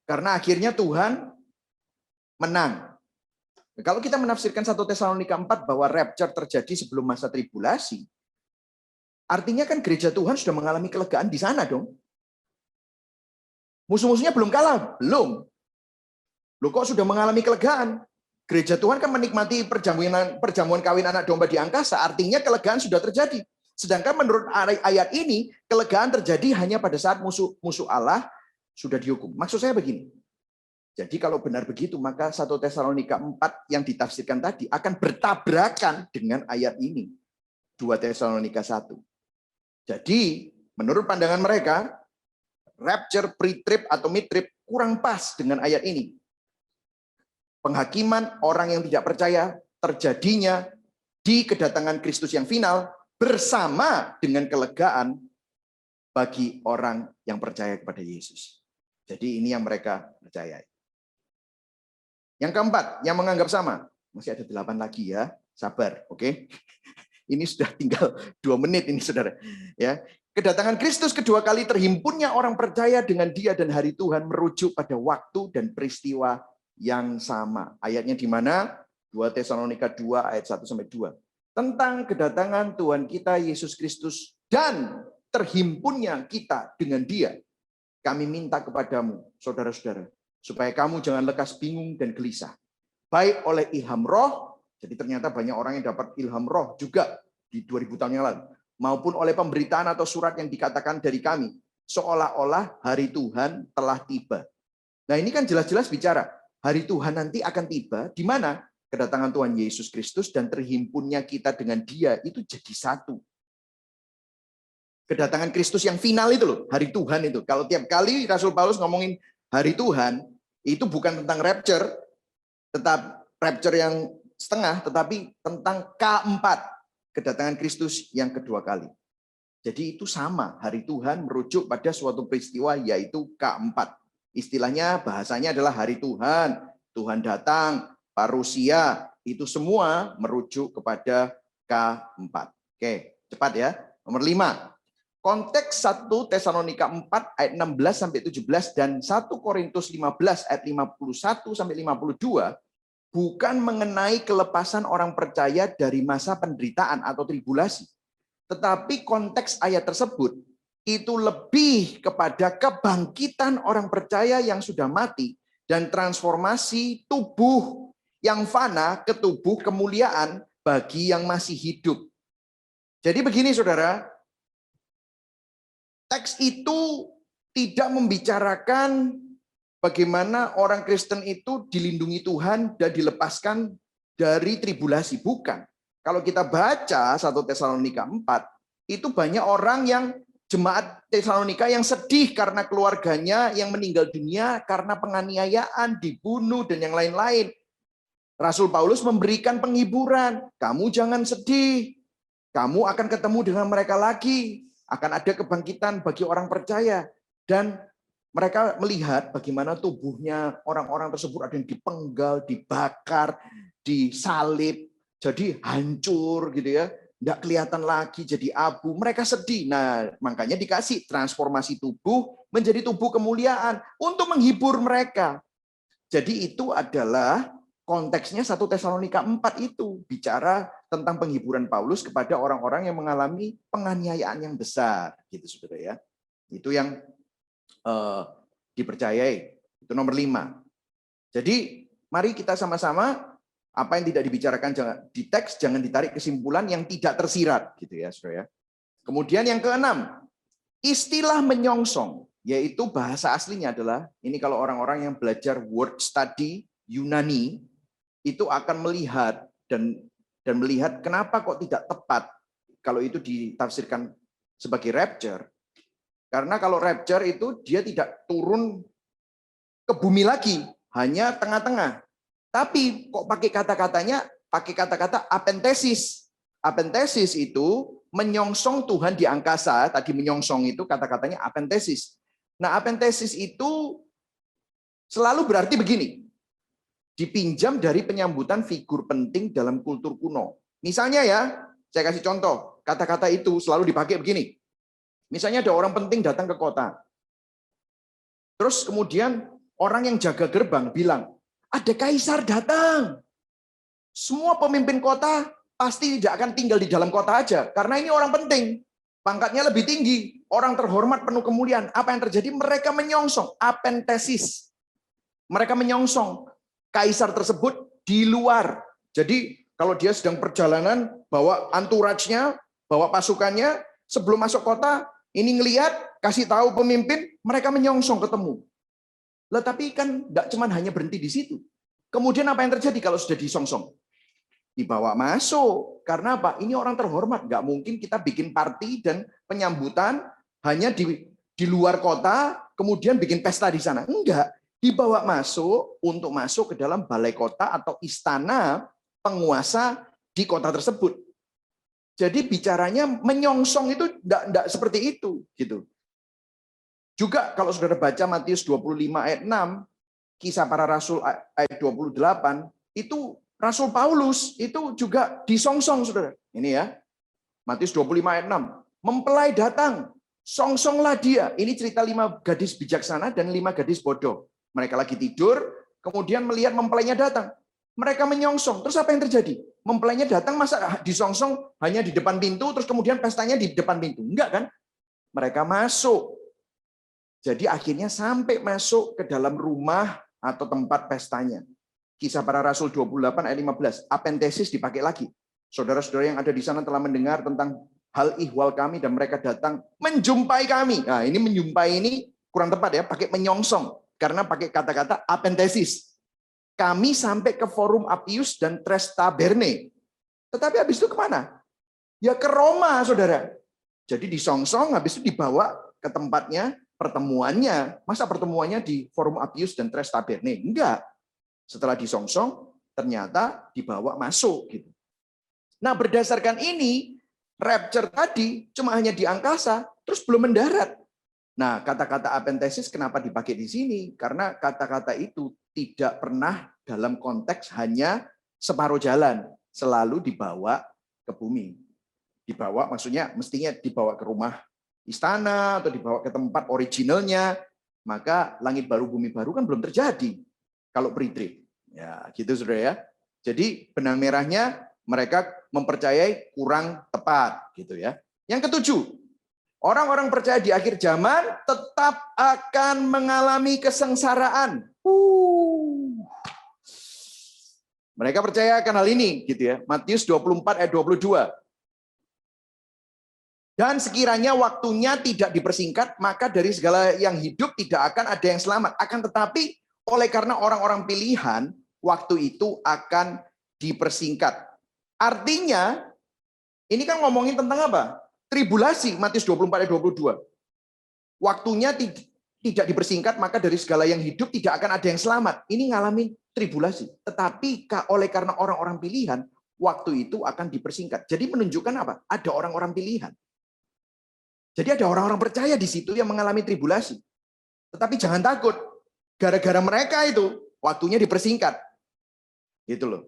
Karena akhirnya Tuhan menang. Kalau kita menafsirkan 1 Tesalonika 4 bahwa rapture terjadi sebelum masa tribulasi, artinya kan gereja Tuhan sudah mengalami kelegaan di sana dong. Musuh-musuhnya belum kalah, belum. Loh kok sudah mengalami kelegaan? Gereja Tuhan kan menikmati perjamuan kawin anak domba di angkasa, artinya kelegaan sudah terjadi. Sedangkan menurut ayat ini, kelegaan terjadi hanya pada saat musuh Allah sudah dihukum. Maksud saya begini, jadi kalau benar begitu, maka 1 Tesalonika 4 yang ditafsirkan tadi akan bertabrakan dengan ayat ini. 2 Tesalonika 1. Jadi, menurut pandangan mereka, rapture, pre-trib, atau mid-trib kurang pas dengan ayat ini. Penghakiman orang yang tidak percaya terjadinya di kedatangan Kristus yang final bersama dengan kelegaan bagi orang yang percaya kepada Yesus. Jadi ini yang mereka percayai. Yang keempat, yang menganggap sama. Masih ada 8 lagi ya, sabar, oke? Ini sudah tinggal 2 menit ini saudara. Ya, kedatangan Kristus kedua kali terhimpunnya orang percaya dengan Dia dan hari Tuhan merujuk pada waktu dan peristiwa yang sama. Ayatnya di mana? 2 Tesalonika 2 ayat 1-2. Tentang kedatangan Tuhan kita Yesus Kristus dan terhimpunnya kita dengan Dia. Kami minta kepadamu, saudara-saudara, supaya kamu jangan lekas bingung dan gelisah. Baik oleh ilham roh, jadi ternyata banyak orang yang dapat ilham roh juga di 2000 tahun yang lalu, maupun oleh pemberitaan atau surat yang dikatakan dari kami, seolah-olah hari Tuhan telah tiba. Nah ini kan jelas-jelas bicara, hari Tuhan nanti akan tiba, di mana kedatangan Tuhan Yesus Kristus dan terhimpunnya kita dengan Dia itu jadi satu. Kedatangan Kristus yang final itu loh, hari Tuhan itu. Kalau tiap kali Rasul Paulus ngomongin hari Tuhan, itu bukan tentang rapture, tetap rapture yang setengah, tetapi tentang K4, kedatangan Kristus yang kedua kali. Jadi itu sama, hari Tuhan merujuk pada suatu peristiwa yaitu K4. Istilahnya, bahasanya adalah hari Tuhan, Tuhan datang, parusia, itu semua merujuk kepada K4. Oke, cepat ya. Nomor 5. Konteks 1 Tesalonika 4 ayat 16-17 dan 1 Korintus 15 ayat 51-52 bukan mengenai kelepasan orang percaya dari masa penderitaan atau tribulasi. Tetapi konteks ayat tersebut itu lebih kepada kebangkitan orang percaya yang sudah mati dan transformasi tubuh yang fana ke tubuh kemuliaan bagi yang masih hidup. Jadi begini saudara, teks itu tidak membicarakan bagaimana orang Kristen itu dilindungi Tuhan dan dilepaskan dari tribulasi. Bukan. Kalau kita baca 1 Tesalonika 4, itu banyak orang yang jemaat Tesalonika yang sedih karena keluarganya yang meninggal dunia karena penganiayaan, dibunuh, dan yang lain-lain. Rasul Paulus memberikan penghiburan. Kamu jangan sedih. Kamu akan ketemu dengan mereka lagi. Akan ada kebangkitan bagi orang percaya. Dan mereka melihat bagaimana tubuhnya orang-orang tersebut ada yang dipenggal, dibakar, disalib, jadi hancur gitu ya. Tidak kelihatan lagi, jadi abu. Mereka sedih. Nah, makanya dikasih transformasi tubuh menjadi tubuh kemuliaan untuk menghibur mereka. Jadi itu adalah konteksnya 1 Tesalonika 4 itu bicara tentang penghiburan Paulus kepada orang-orang yang mengalami penganiayaan yang besar, gitu saudara ya. Itu yang dipercayai. Itu nomor 5. Jadi mari kita sama-sama apa yang tidak dibicarakan di teks jangan ditarik kesimpulan yang tidak tersirat, gitu ya saudara ya. Kemudian yang keenam, istilah menyongsong, yaitu bahasa aslinya adalah, ini kalau orang-orang yang belajar word study Yunani, itu akan melihat dan melihat kenapa kok tidak tepat kalau itu ditafsirkan sebagai rapture. Karena kalau rapture itu dia tidak turun ke bumi lagi, hanya tengah-tengah. Tapi kok pakai kata-katanya, pakai kata-kata apentesis. Apentesis itu menyongsong Tuhan di angkasa. Tadi menyongsong itu kata-katanya apentesis. Nah, apentesis itu selalu berarti begini. Dipinjam dari penyambutan figur penting dalam kultur kuno. Misalnya ya, saya kasih contoh, kata-kata itu selalu dipakai begini. Misalnya ada orang penting datang ke kota. Terus kemudian orang yang jaga gerbang bilang, ada kaisar datang. Semua pemimpin kota pasti tidak akan tinggal di dalam kota aja, karena ini orang penting. Pangkatnya lebih tinggi, orang terhormat penuh kemuliaan. Apa yang terjadi? Mereka menyongsong, apentesis. Mereka menyongsong kaisar tersebut di luar. Jadi kalau dia sedang perjalanan, bawa entourage-nya, bawa pasukannya, sebelum masuk kota, ini ngelihat, kasih tahu pemimpin, mereka menyongsong ketemu. Lah tapi kan tidak cuma hanya berhenti di situ. Kemudian apa yang terjadi kalau sudah disongsong? Dibawa masuk. Karena apa? Ini orang terhormat. Nggak mungkin kita bikin party dan penyambutan hanya di luar kota, kemudian bikin pesta di sana. Enggak. Dibawa masuk untuk masuk ke dalam balai kota atau istana penguasa di kota tersebut. Jadi bicaranya menyongsong itu enggak seperti itu, gitu. Juga kalau saudara baca Matius 25 ayat 6, Kisah Para Rasul ayat 28, itu Rasul Paulus itu juga disongsong, saudara. Ini ya, Matius 25 ayat 6. Mempelai datang, songsonglah dia. Ini cerita 5 gadis bijaksana dan 5 gadis bodoh. Mereka lagi tidur, kemudian melihat mempelainya datang. Mereka menyongsong. Terus apa yang terjadi? Mempelainya datang, masa disongsong hanya di depan pintu, terus kemudian pestanya di depan pintu? Enggak kan? Mereka masuk. Jadi akhirnya sampai masuk ke dalam rumah atau tempat pestanya. Kisah Para Rasul 28 ayat 15. Apentesis dipakai lagi. Saudara-saudara yang ada di sana telah mendengar tentang hal ihwal kami dan mereka datang menjumpai kami. Nah, ini menjumpai ini kurang tepat ya, pakai menyongsong. Karena pakai kata-kata apentesis. Kami sampai ke Forum Appius dan Tres Taberne. Tetapi habis itu kemana? Ya ke Roma, saudara. Jadi disongsong, habis itu dibawa ke tempatnya pertemuannya. Masa pertemuannya di Forum Appius dan Tres Taberne? Enggak. Setelah disongsong, ternyata dibawa masuk. Gitu. Nah, berdasarkan ini, rapture tadi cuma hanya di angkasa, terus belum mendarat. Nah, kata-kata apentesis kenapa dipakai di sini? Karena kata-kata itu tidak pernah dalam konteks hanya separuh jalan, selalu dibawa ke bumi. Dibawa maksudnya mestinya dibawa ke rumah istana atau dibawa ke tempat originalnya, maka langit baru bumi baru kan belum terjadi kalau pre-trib. Ya, gitu saudara ya. Jadi benang merahnya mereka mempercayai kurang tepat gitu ya. Yang ketujuh, orang-orang percaya di akhir zaman tetap akan mengalami kesengsaraan. Mereka percaya akan hal ini gitu ya. Matius 24 ayat 22. Dan sekiranya waktunya tidak dipersingkat, maka dari segala yang hidup tidak akan ada yang selamat. Akan tetapi oleh karena orang-orang pilihan, waktu itu akan dipersingkat. Artinya, ini kan ngomongin tentang apa? Tribulasi, Matius 24 ayat 22. Waktunya tidak dipersingkat, maka dari segala yang hidup tidak akan ada yang selamat. Ini ngalamin tribulasi. Tetapi oleh karena orang-orang pilihan, waktu itu akan dipersingkat. Jadi menunjukkan apa? Ada orang-orang pilihan. Jadi ada orang-orang percaya di situ yang mengalami tribulasi. Tetapi jangan takut. Gara-gara mereka itu, waktunya dipersingkat. Gitu loh.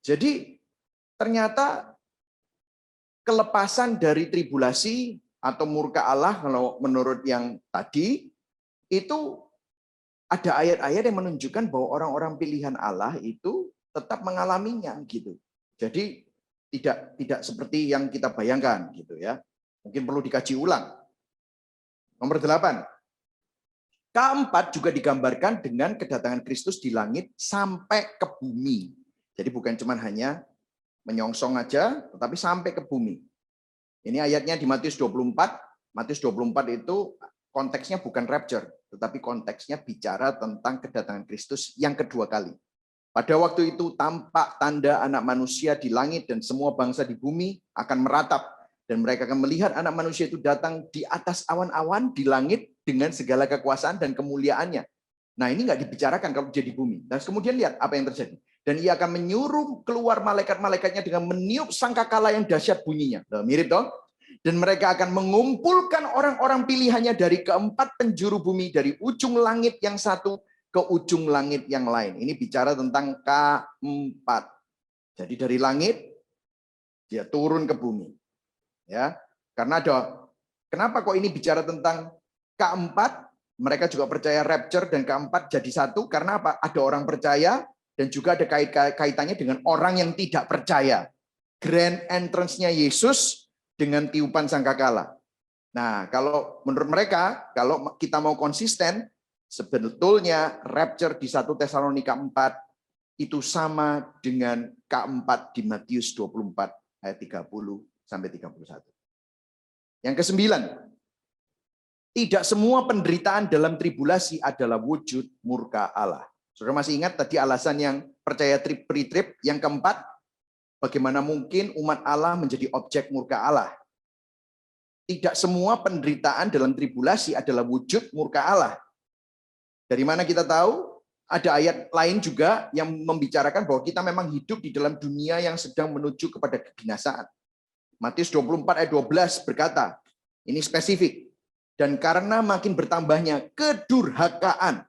Jadi ternyata kelepasan dari tribulasi atau murka Allah, kalau menurut yang tadi, itu ada ayat-ayat yang menunjukkan bahwa orang-orang pilihan Allah itu tetap mengalaminya gitu. Jadi tidak seperti yang kita bayangkan gitu ya. Mungkin perlu dikaji ulang. Nomor 8. Keempat juga digambarkan dengan kedatangan Kristus di langit sampai ke bumi. Jadi bukan cuma hanya menyongsong aja, tetapi sampai ke bumi. Ini ayatnya di Matius 24. Matius 24 itu konteksnya bukan rapture, tetapi konteksnya bicara tentang kedatangan Kristus yang kedua kali. Pada waktu itu tampak tanda anak manusia di langit dan semua bangsa di bumi akan meratap. Dan mereka akan melihat anak manusia itu datang di atas awan-awan di langit dengan segala kekuasaan dan kemuliaannya. Nah ini nggak dibicarakan kalau jadi bumi. Dan kemudian lihat apa yang terjadi. Dan ia akan menyuruh keluar malaikat-malaikatnya dengan meniup sangkakala yang dahsyat bunyinya. Nah, mirip dong? Dan mereka akan mengumpulkan orang-orang pilihannya dari keempat penjuru bumi, dari ujung langit yang satu ke ujung langit yang lain. Ini bicara tentang keempat. Jadi dari langit, dia turun ke bumi. Ya, karena kenapa kok ini bicara tentang keempat? Mereka juga percaya rapture dan keempat jadi satu. Karena apa? Ada orang percaya dan juga ada kaitannya dengan orang yang tidak percaya. Grand entrance-nya Yesus dengan tiupan sangkakala. Nah, kalau menurut mereka, kalau kita mau konsisten, sebetulnya rapture di 1 Tesalonika 4 itu sama dengan keempat di Matius 24 ayat 30 sampai 31. Yang ke-9, tidak semua penderitaan dalam tribulasi adalah wujud murka Allah. Saudara masih ingat tadi alasan yang percaya pre-trib? Yang keempat, bagaimana mungkin umat Allah menjadi objek murka Allah? Tidak semua penderitaan dalam tribulasi adalah wujud murka Allah. Dari mana kita tahu? Ada ayat lain juga yang membicarakan bahwa kita memang hidup di dalam dunia yang sedang menuju kepada kebinasaan. Matius 24 ayat 12 berkata, ini spesifik, dan karena makin bertambahnya kedurhakaan,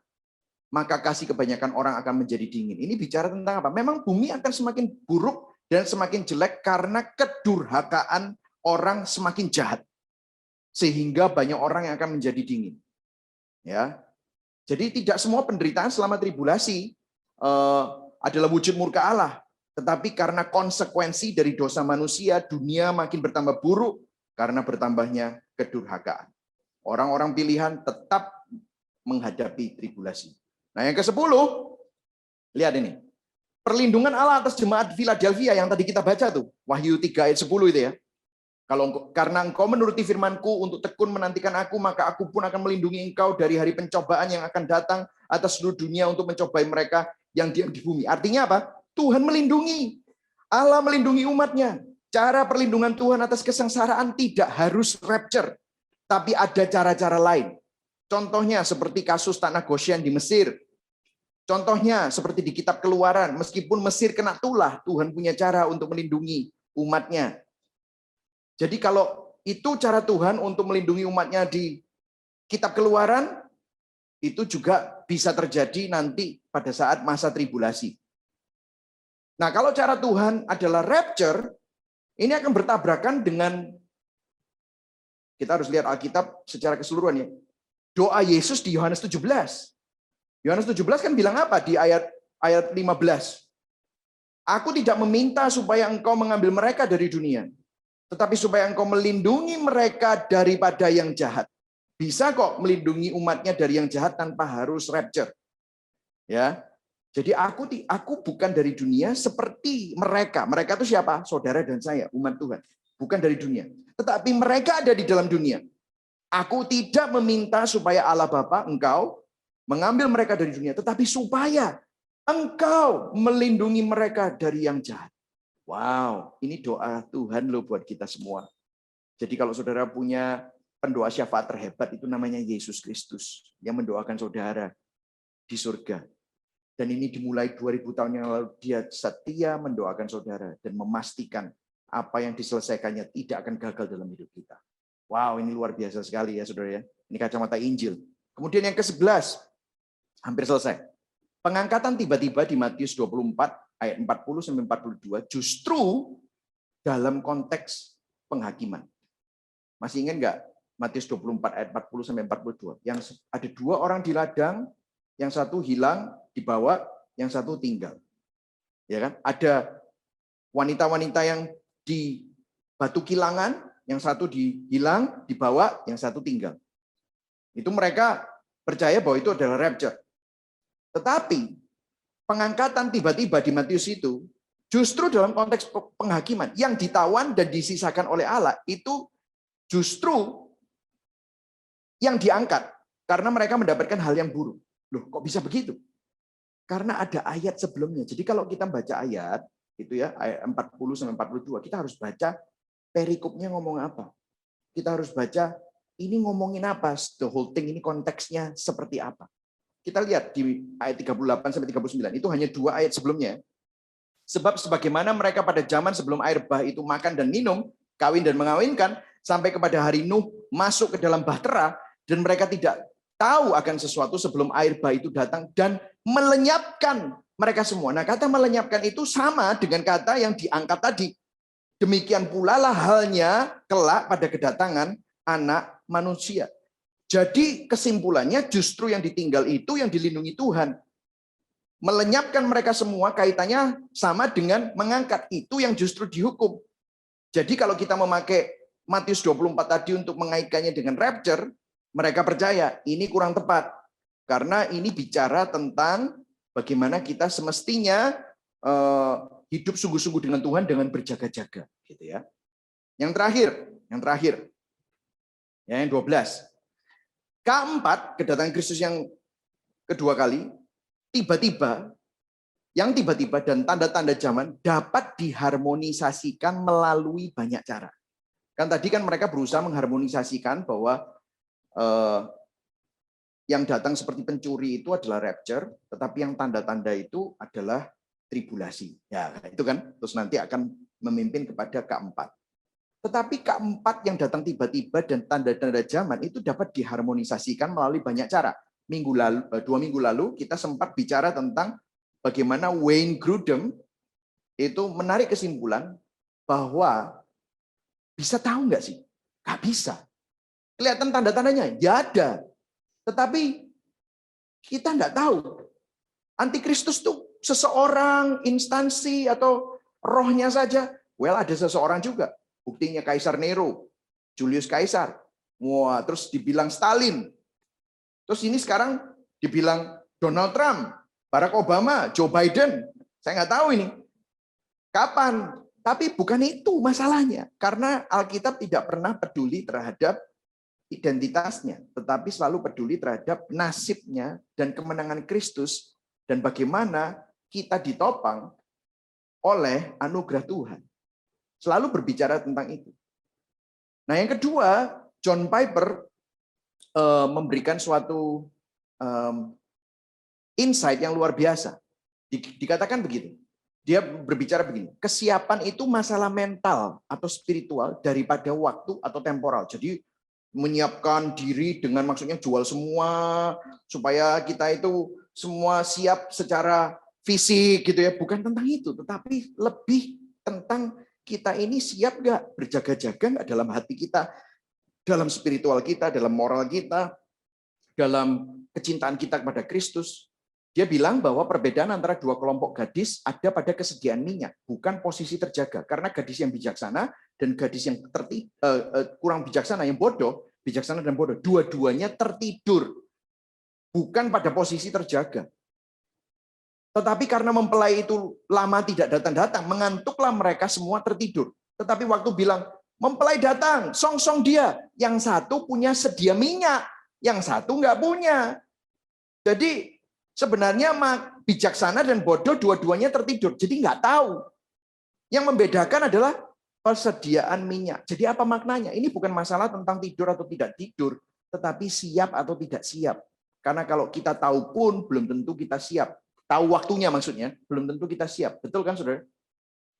maka kasih kebanyakan orang akan menjadi dingin. Ini bicara tentang apa? Memang bumi akan semakin buruk dan semakin jelek karena kedurhakaan orang semakin jahat. Sehingga banyak orang yang akan menjadi dingin. Ya, jadi tidak semua penderitaan selama tribulasi adalah wujud murka Allah. Tetapi karena konsekuensi dari dosa manusia, dunia makin bertambah buruk karena bertambahnya kedurhakaan. Orang-orang pilihan tetap menghadapi tribulasi. Nah yang ke-10, lihat ini. Perlindungan Allah atas jemaat Philadelphia yang tadi kita baca tuh. Wahyu 3 ayat 10 itu ya. Karena engkau menuruti firman-Ku untuk tekun menantikan aku, maka aku pun akan melindungi engkau dari hari pencobaan yang akan datang atas seluruh dunia untuk mencobai mereka yang diam di bumi. Artinya apa? Tuhan melindungi. Allah melindungi umatnya. Cara perlindungan Tuhan atas kesengsaraan tidak harus rapture. Tapi ada cara-cara lain. Contohnya seperti kasus tanah Goshen di Mesir. Contohnya seperti di kitab Keluaran. Meskipun Mesir kena tulah, Tuhan punya cara untuk melindungi umatnya. Jadi kalau itu cara Tuhan untuk melindungi umatnya di kitab Keluaran, itu juga bisa terjadi nanti pada saat masa tribulasi. Nah, kalau cara Tuhan adalah rapture, ini akan bertabrakan dengan, kita harus lihat Alkitab secara keseluruhan ya. Doa Yesus di Yohanes 17. Yohanes 17 kan bilang apa di ayat 15? Aku tidak meminta supaya engkau mengambil mereka dari dunia, tetapi supaya engkau melindungi mereka daripada yang jahat. Bisa kok melindungi umatnya dari yang jahat tanpa harus rapture. Ya. Jadi aku bukan dari dunia seperti mereka. Mereka itu siapa? Saudara dan saya, umat Tuhan. Bukan dari dunia. Tetapi mereka ada di dalam dunia. Aku tidak meminta supaya Allah Bapa engkau mengambil mereka dari dunia. Tetapi supaya engkau melindungi mereka dari yang jahat. Wow, ini doa Tuhan loh buat kita semua. Jadi kalau saudara punya pendoa syafaat terhebat, itu namanya Yesus Kristus. Yang mendoakan saudara di surga. Dan ini dimulai 2000 tahun yang lalu, dia setia mendoakan saudara dan memastikan apa yang diselesaikannya tidak akan gagal dalam hidup kita. Wow, ini luar biasa sekali ya saudara ya. Ini kacamata Injil. Kemudian yang ke-11, hampir selesai. Pengangkatan tiba-tiba di Matius 24 ayat 40 sampai 42 justru dalam konteks penghakiman. Masih ingat nggak Matius 24 ayat 40 sampai 42? Yang ada 2 orang di ladang, yang satu hilang dibawa, yang satu tinggal. Ya kan? Ada wanita-wanita yang di batu kilangan, yang satu dihilang, dibawa, yang satu tinggal. Itu mereka percaya bahwa itu adalah rapture. Tetapi pengangkatan tiba-tiba di Matius itu justru dalam konteks penghakiman yang ditawan dan disisakan oleh Allah itu justru yang diangkat karena mereka mendapatkan hal yang buruk. Loh, kok bisa begitu? Karena ada ayat sebelumnya. Jadi kalau kita baca ayat itu ya, ayat 40 sampai 42, kita harus baca perikopnya ngomong apa. Kita harus baca ini ngomongin apa, the whole thing ini konteksnya seperti apa. Kita lihat di ayat 38 sampai 39, itu hanya 2 ayat sebelumnya. Sebab sebagaimana mereka pada zaman sebelum air bah itu makan dan minum, kawin dan mengawinkan, sampai kepada hari Nuh masuk ke dalam bahtera, dan mereka tidak tahu akan sesuatu sebelum air bah itu datang dan melenyapkan mereka semua. Nah, kata melenyapkan itu sama dengan kata yang diangkat tadi. Demikian pula lah halnya kelak pada kedatangan anak manusia. Jadi kesimpulannya justru yang ditinggal itu yang dilindungi Tuhan. Melenyapkan mereka semua kaitannya sama dengan mengangkat. Itu yang justru dihukum. Jadi kalau kita memakai Matius 24 tadi untuk mengaitkannya dengan rapture, mereka percaya ini kurang tepat. Karena ini bicara tentang bagaimana kita semestinya hidup sungguh-sungguh dengan Tuhan dengan berjaga-jaga. Gitu ya. Yang terakhir. Yang 12. Keempat, kedatangan Kristus yang kedua kali, tiba-tiba dan tanda-tanda zaman dapat diharmonisasikan melalui banyak cara. Kan tadi kan mereka berusaha mengharmonisasikan bahwa yang datang seperti pencuri itu adalah rapture, tetapi yang tanda-tanda itu adalah tribulasi. Ya, itu kan terus nanti akan memimpin kepada keempat. Tetapi keempat yang datang tiba-tiba dan tanda-tanda zaman itu dapat diharmonisasikan melalui banyak cara. 2 minggu lalu kita sempat bicara tentang bagaimana Wayne Grudem itu menarik kesimpulan bahwa bisa tahu nggak sih? Nggak bisa. Kelihatan tanda-tandanya? Ya ada. Tetapi kita nggak tahu. Antikristus tuh seseorang, instansi, atau rohnya saja. Well, ada seseorang juga. Buktinya Kaisar Nero, Julius Kaisar. Wah, terus dibilang Stalin. Terus ini sekarang dibilang Donald Trump, Barack Obama, Joe Biden. Saya nggak tahu ini. Kapan? Tapi bukan itu masalahnya. Karena Alkitab tidak pernah peduli terhadap identitasnya, tetapi selalu peduli terhadap nasibnya dan kemenangan Kristus dan bagaimana kita ditopang oleh anugerah Tuhan. Selalu berbicara tentang itu. Nah, yang kedua, John Piper memberikan suatu insight yang luar biasa. Dikatakan begitu. Dia berbicara begini, kesiapan itu masalah mental atau spiritual daripada waktu atau temporal. Jadi menyiapkan diri dengan maksudnya jual semua supaya kita itu semua siap secara fisik gitu ya. Bukan tentang itu, tetapi lebih tentang kita ini siap nggak berjaga-jaga nggak dalam hati kita, dalam spiritual kita, dalam moral kita, dalam kecintaan kita kepada Kristus. Dia bilang bahwa perbedaan antara 2 kelompok gadis ada pada kesediaan minyak, bukan posisi terjaga. Karena gadis yang bijaksana dan gadis yang kurang bijaksana, yang bodoh, bijaksana dan bodoh, dua-duanya tertidur, bukan pada posisi terjaga. Tetapi karena mempelai itu lama tidak datang-datang, mengantuklah mereka semua tertidur. Tetapi waktu bilang, mempelai datang, song-song dia. Yang satu punya sedia minyak, yang satu nggak punya. Jadi sebenarnya bijaksana dan bodoh dua-duanya tertidur. Jadi nggak tahu. Yang membedakan adalah persediaan minyak. Jadi apa maknanya? Ini bukan masalah tentang tidur atau tidak tidur, tetapi siap atau tidak siap. Karena kalau kita tahu pun belum tentu kita siap. Tahu waktunya maksudnya, belum tentu kita siap. Betul kan, saudara?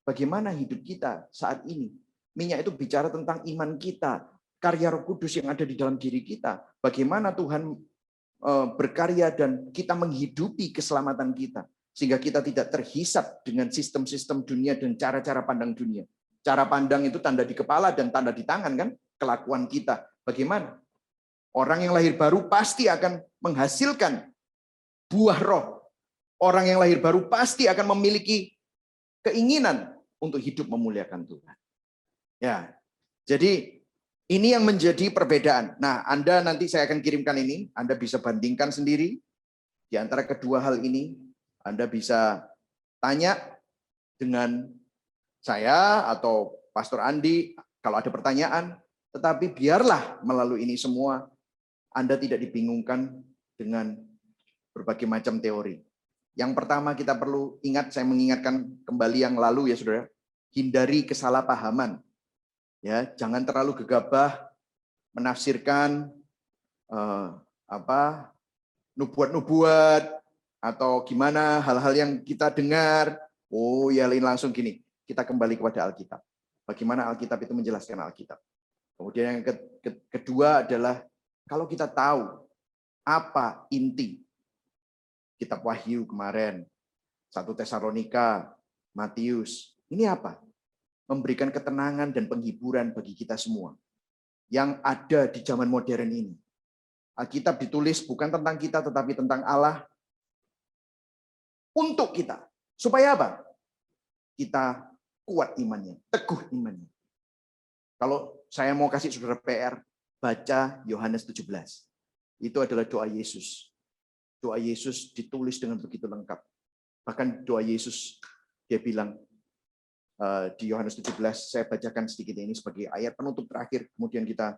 Bagaimana hidup kita saat ini? Minyak itu bicara tentang iman kita, karya Roh Kudus yang ada di dalam diri kita. Bagaimana Tuhan berkarya dan kita menghidupi keselamatan kita. Sehingga kita tidak terhisap dengan sistem-sistem dunia dan cara-cara pandang dunia. Cara pandang itu tanda di kepala dan tanda di tangan kan? Kelakuan kita. Bagaimana? Orang yang lahir baru pasti akan menghasilkan buah roh. Orang yang lahir baru pasti akan memiliki keinginan untuk hidup memuliakan Tuhan. Ya, jadi ini yang menjadi perbedaan. Nah, Anda nanti saya akan kirimkan ini, Anda bisa bandingkan sendiri. Di antara kedua hal ini, Anda bisa tanya dengan saya atau Pastor Andi kalau ada pertanyaan, tetapi biarlah melalui ini semua Anda tidak dibingungkan dengan berbagai macam teori. Yang pertama kita perlu ingat, saya mengingatkan kembali yang lalu ya saudara, hindari kesalahpahaman. Ya, jangan terlalu gegabah menafsirkan nubuat-nubuat atau gimana hal-hal yang kita dengar. Oh ya, langsung gini. Kita kembali kepada Alkitab. Bagaimana Alkitab itu menjelaskan Alkitab. Kemudian yang kedua adalah kalau kita tahu apa inti kitab Wahyu kemarin, 1 Tesalonika, Matius, ini apa? Memberikan ketenangan dan penghiburan bagi kita semua yang ada di zaman modern ini. Alkitab ditulis bukan tentang kita, tetapi tentang Allah untuk kita. Supaya apa? Kita kuat imannya, teguh imannya. Kalau saya mau kasih saudara PR, baca Yohanes 17. Itu adalah doa Yesus. Doa Yesus ditulis dengan begitu lengkap. Bahkan doa Yesus, dia bilang di Yohanes 17, saya bacakan sedikit ini sebagai ayat penutup terakhir. Kemudian kita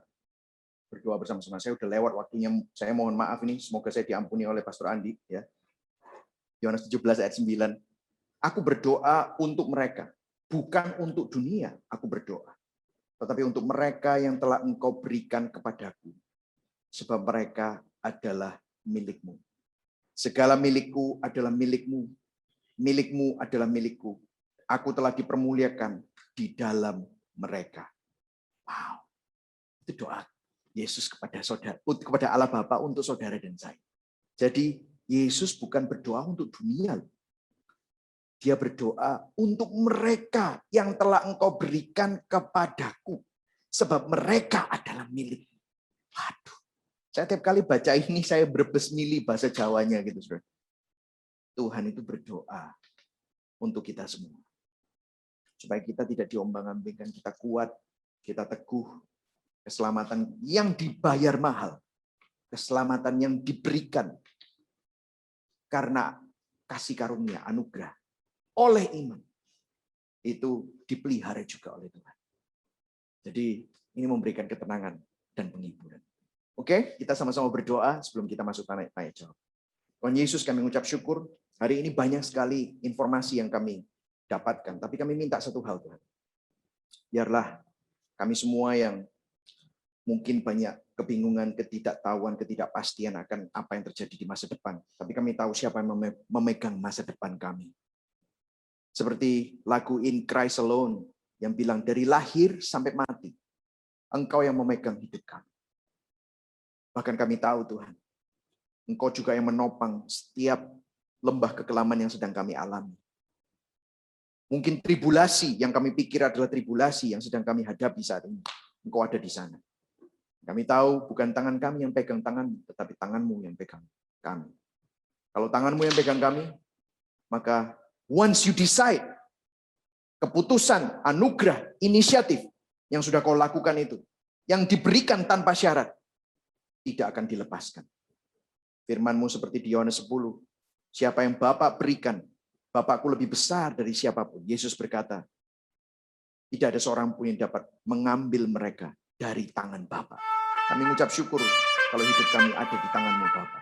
berdoa bersama-sama. Saya udah lewat waktunya, saya mohon maaf ini. Semoga saya diampuni oleh Pastor Andi. Ya. Yohanes 17 ayat 9. Aku berdoa untuk mereka. Bukan untuk dunia aku berdoa. Tetapi untuk mereka yang telah Engkau berikan kepadaku. Sebab mereka adalah milikmu. Segala milikku adalah milikmu. Milikmu adalah milikku. Aku telah dipermuliakan di dalam mereka. Wow. Itu doa Yesus kepada saudara, kepada Allah Bapa untuk saudara dan saya. Jadi Yesus bukan berdoa untuk dunia. Dia berdoa untuk mereka yang telah Engkau berikan kepadaku. Sebab mereka adalah milik. Waduh. Saya tiap kali baca ini, saya berbes mili bahasa Jawanya gitu, saudara. Tuhan itu berdoa untuk kita semua. Supaya kita tidak diombang-ambingkan, kita kuat, kita teguh. Keselamatan yang dibayar mahal. Keselamatan yang diberikan. Karena kasih karunia, anugerah. Oleh iman. Itu dipelihara juga oleh Tuhan. Jadi ini memberikan ketenangan dan penghiburan. Oke, kita sama-sama berdoa sebelum kita masuk tanya jawab. Tuhan Yesus, kami mengucap syukur. Hari ini banyak sekali informasi yang kami dapatkan. Tapi kami minta satu hal, Tuhan. Biarlah kami semua yang mungkin banyak kebingungan, ketidaktahuan, ketidakpastian akan apa yang terjadi di masa depan. Tapi kami tahu siapa yang memegang masa depan kami. Seperti lagu In Christ Alone yang bilang dari lahir sampai mati, Engkau yang memegang hidup kami. Bahkan kami tahu Tuhan, Engkau juga yang menopang setiap lembah kekelaman yang sedang kami alami. Mungkin tribulasi yang kami pikir adalah tribulasi yang sedang kami hadapi saat ini. Engkau ada di sana. Kami tahu bukan tangan kami yang pegang tanganmu, tetapi tanganmu yang pegang kami. Kalau tanganmu yang pegang kami, maka once you decide, keputusan, anugerah, inisiatif yang sudah kau lakukan itu, yang diberikan tanpa syarat, tidak akan dilepaskan. Firman-Mu seperti di Yohanes 10, siapa yang Bapa berikan, Bapakku lebih besar dari siapapun. Yesus berkata, tidak ada seorang pun yang dapat mengambil mereka dari tangan Bapa. Kami mengucap syukur kalau hidup kami ada di tangan-Mu, Bapa.